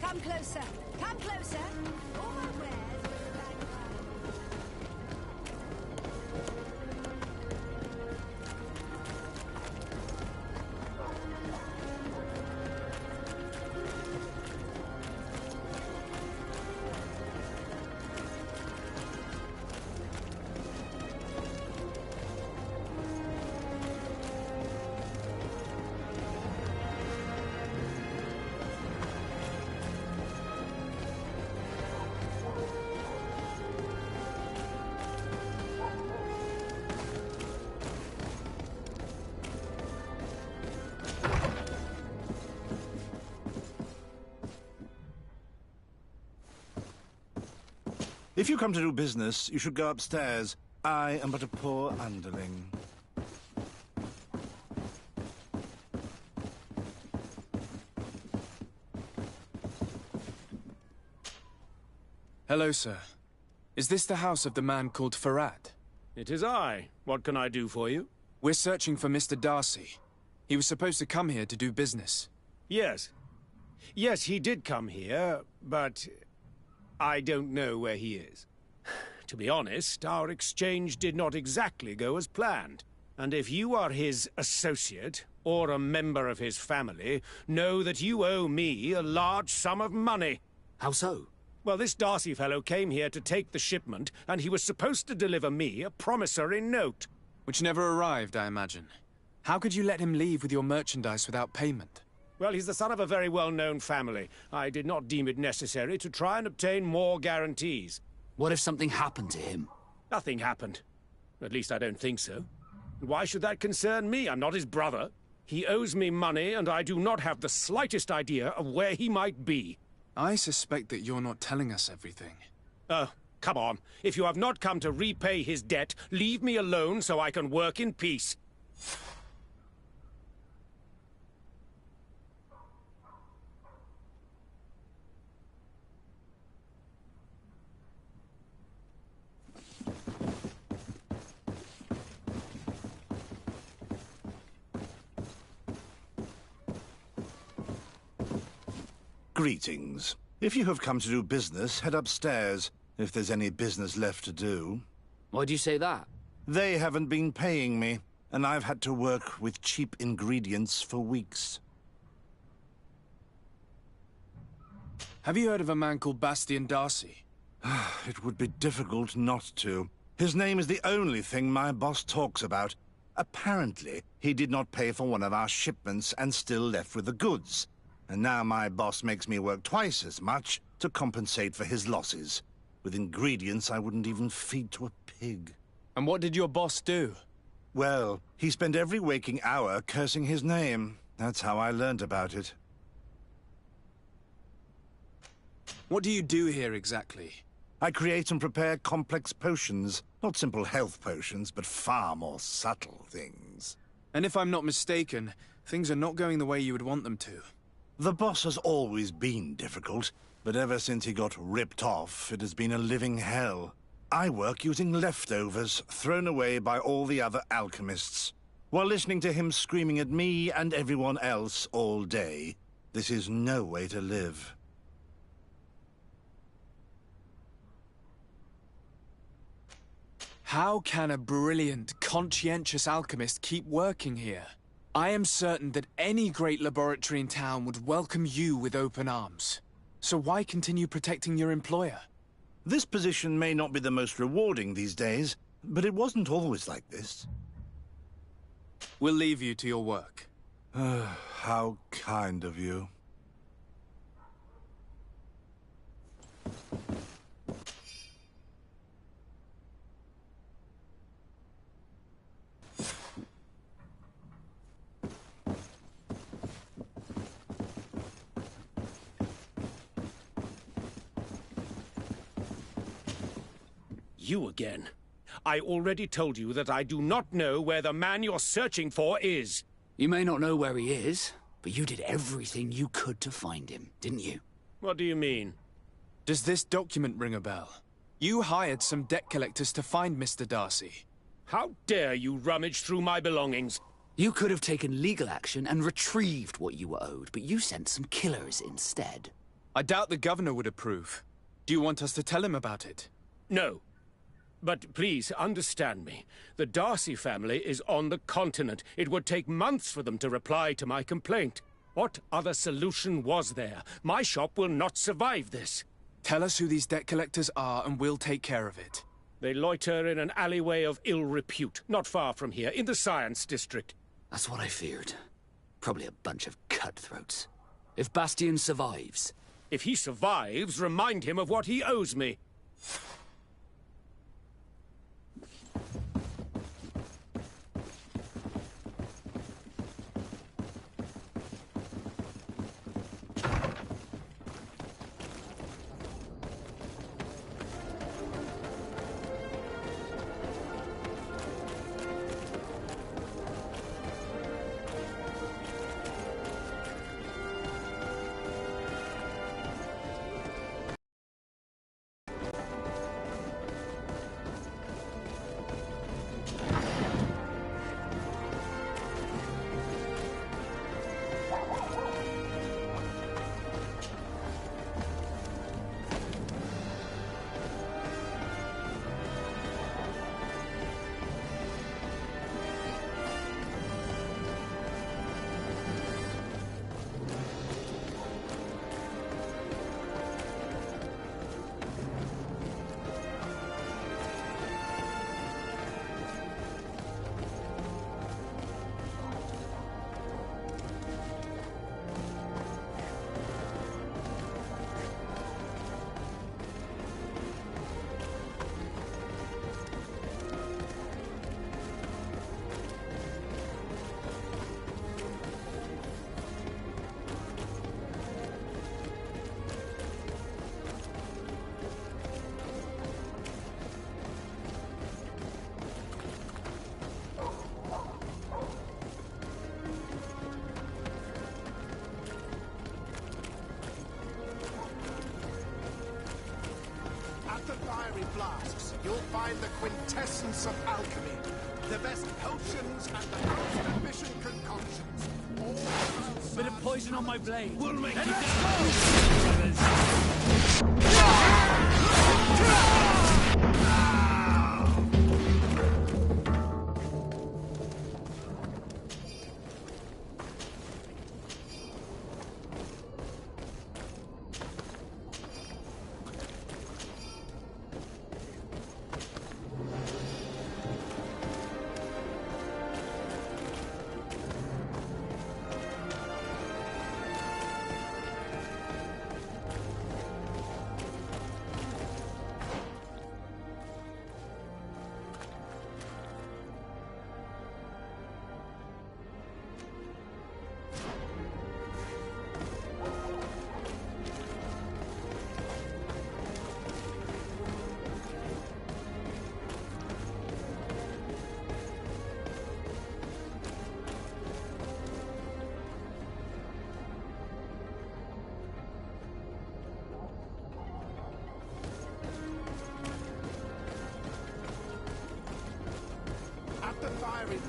Come closer. Come closer. All my wares are in my car. If you come to do business, you should go upstairs. I am but a poor underling. Hello, sir. Is this the house of the man called Farad? It is I. What can I do for you? We're searching for Mr. Darcy. He was supposed to come here to do business. Yes. Yes, he did come here, but I don't know where he is. To be honest, our exchange did not exactly go as planned. And if you are his associate, or a member of his family, know that you owe me a large sum of money. How so? Well, this Darcy fellow came here to take the shipment, and he was supposed to deliver me a promissory note. Which never arrived, I imagine. How could you let him leave with your merchandise without payment? Well, he's the son of a very well-known family. I did not deem it necessary to try and obtain more guarantees. What if something happened to him? Nothing happened. At least I don't think so. Why should that concern me? I'm not his brother. He owes me money, and I do not have the slightest idea of where he might be. I suspect that you're not telling us everything. Come on. If you have not come to repay his debt, leave me alone so I can work in peace. Greetings. If you have come to do business, head upstairs, if there's any business left to do. Why do you say that? They haven't been paying me, and I've had to work with cheap ingredients for weeks. Have you heard of a man called Bastian Darcy? It would be difficult not to. His name is the only thing my boss talks about. Apparently, he did not pay for one of our shipments and still left with the goods. And now my boss makes me work twice as much to compensate for his losses. With ingredients I wouldn't even feed to a pig. And what did your boss do? Well, he spent every waking hour cursing his name. That's how I learned about it. What do you do here exactly? I create and prepare complex potions. Not simple health potions, but far more subtle things. And if I'm not mistaken, things are not going the way you would want them to. The boss has always been difficult, but ever since he got ripped off, it has been a living hell. I work using leftovers thrown away by all the other alchemists, while listening to him screaming at me and everyone else all day. This is no way to live. How can a brilliant, conscientious alchemist keep working here? I am certain that any great laboratory in town would welcome you with open arms. So why continue protecting your employer? This position may not be the most rewarding these days, but it wasn't always like this. We'll leave you to your work. How kind of you. You again. I already told you that I do not know where the man you're searching for is. You may not know where he is, but you did everything you could to find him, didn't you? What do you mean? Does this document ring a bell? You hired some debt collectors to find Mr. Darcy. How dare you rummage through my belongings? You could have taken legal action and retrieved what you were owed, but you sent some killers instead. I doubt the governor would approve. Do you want us to tell him about it? No. But please, understand me. The Darcy family is on the continent. It would take months for them to reply to my complaint. What other solution was there? My shop will not survive this. Tell us who these debt collectors are and we'll take care of it. They loiter in an alleyway of ill repute, not far from here, in the Science District. That's what I feared. Probably a bunch of cutthroats. If Bastian survives... If he survives, remind him of what he owes me. you'll find the quintessence of alchemy. The best potions and the most efficient concoctions. Bit of poison on my blade. We'll make Then it let's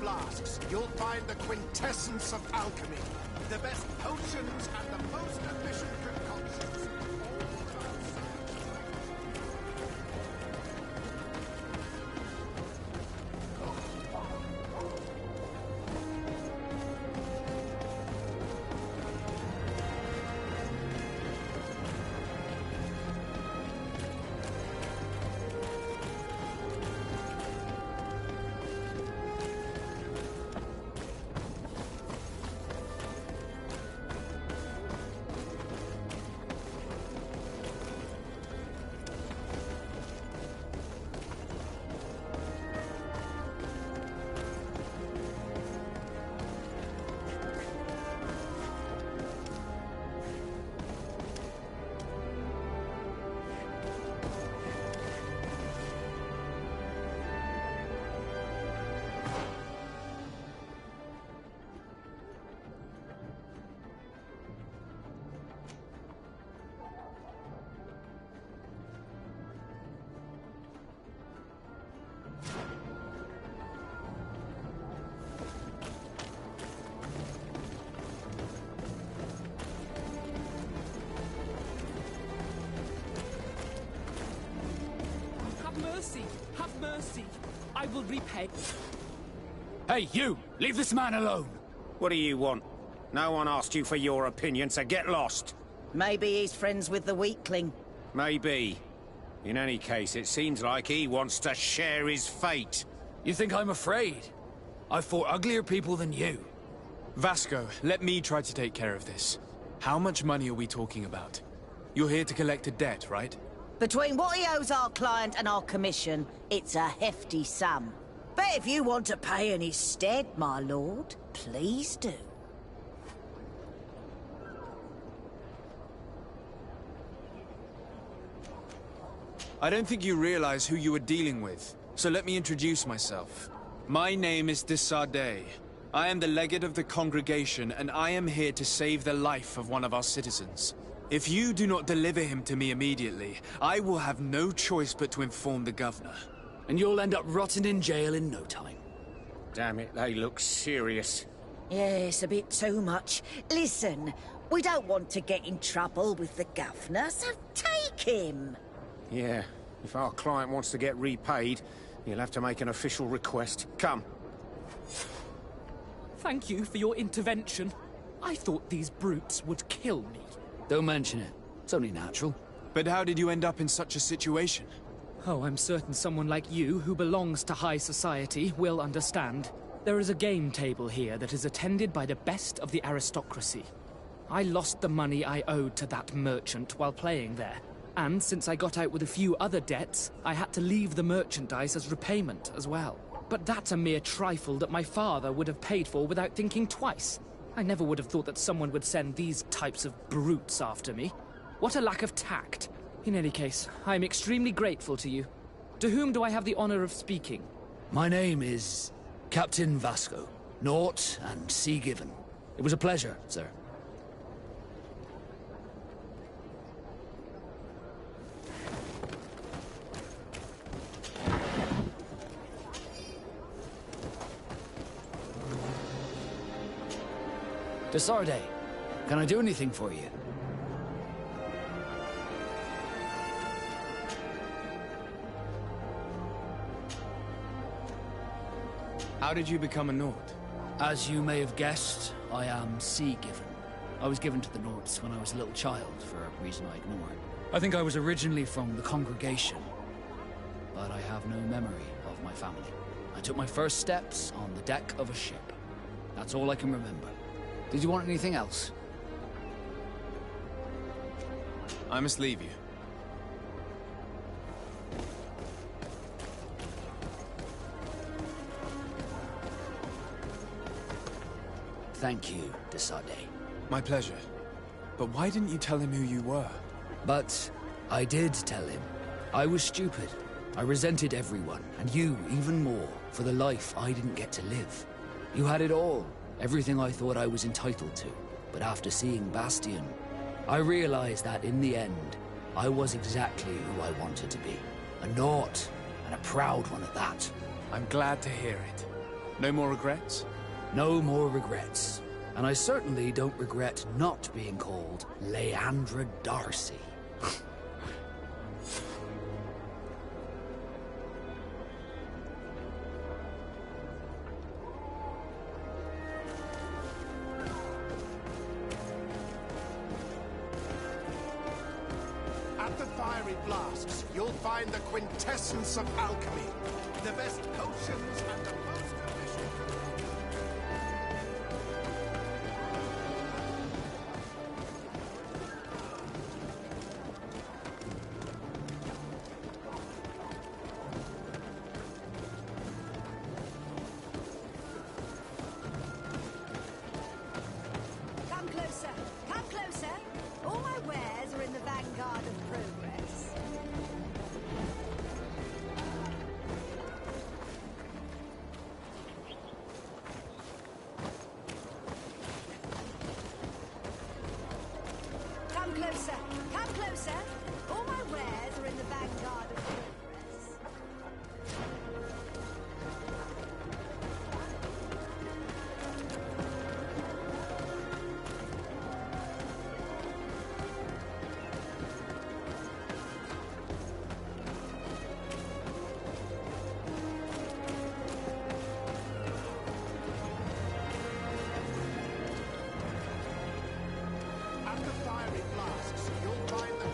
flasks, you'll find the quintessence of alchemy. The best potions and the most efficient concoctions. Have mercy. I will repay. Hey, you! Leave this man alone! What do you want? No one asked you for your opinion, so get lost. Maybe he's friends with the weakling. Maybe. In any case, it seems like he wants to share his fate. You think I'm afraid? I've fought uglier people than you. Vasco, let me try to take care of this. How much money are we talking about? You're here to collect a debt, right? Between what he owes our client and our commission, it's a hefty sum. But if you want to pay in his stead, my lord, please do. I don't think you realize who you are dealing with, so let me introduce myself. My name is Desarde. I am the legate of the congregation, and I am here to save the life of one of our citizens. If you do not deliver him to me immediately, I will have no choice but to inform the governor. And you'll end up rotting in jail in no time. Damn it, they look serious. Yes, a bit too much. Listen, we don't want to get in trouble with the governor, so take him. Yeah, if our client wants to get repaid, he'll have to make an official request. Come. Thank you for your intervention. I thought these brutes would kill me. Don't mention it. It's only natural. But how did you end up in such a situation? Oh, I'm certain someone like you, who belongs to high society, will understand. There is a game table here that is attended by the best of the aristocracy. I lost the money I owed to that merchant while playing there. And since I got out with a few other debts, I had to leave the merchandise as repayment as well. But that's a mere trifle that my father would have paid for without thinking twice. I never would have thought that someone would send these types of brutes after me. What a lack of tact. In any case, I am extremely grateful to you. To whom do I have the honor of speaking? My name is Captain Vasco. Naught and sea given. It was a pleasure, sir. Desarde, can I do anything for you? How did you become a Nord? As you may have guessed, I am sea-given. I was given to the Nords when I was a little child, for a reason I ignore. I think I was originally from the Congregation, but I have no memory of my family. I took my first steps on the deck of a ship. That's all I can remember. Did you want anything else? I must leave you. Thank you, Desarde. My pleasure. But why didn't you tell him who you were? But I did tell him. I was stupid. I resented everyone, and you even more, for the life I didn't get to live. You had it all, everything I thought I was entitled to. But after seeing Bastion, I realized that in the end, I was exactly who I wanted to be. A Nord, and a proud one at that. I'm glad to hear it. No more regrets? No more regrets. And I certainly don't regret not being called Leandra Darcy. At the fiery flasks, you'll find the quintessence of alchemy. The best potions and the most efficient... Come closer! Come closer! All my wares are in the vanguard of progress. Come closer! Come closer! All my wares are in the vanguard of progress. At the fiery flasks, you'll find the...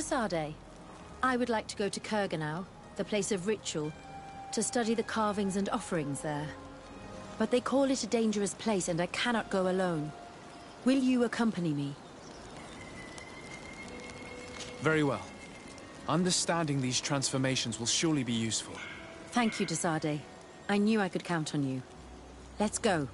Desade, I would like to go to Kurganau, the place of ritual, to study the carvings and offerings there. But they call it a dangerous place and I cannot go alone. Will you accompany me? Very well. Understanding these transformations will surely be useful. Thank you, Desade. I knew I could count on you. Let's go.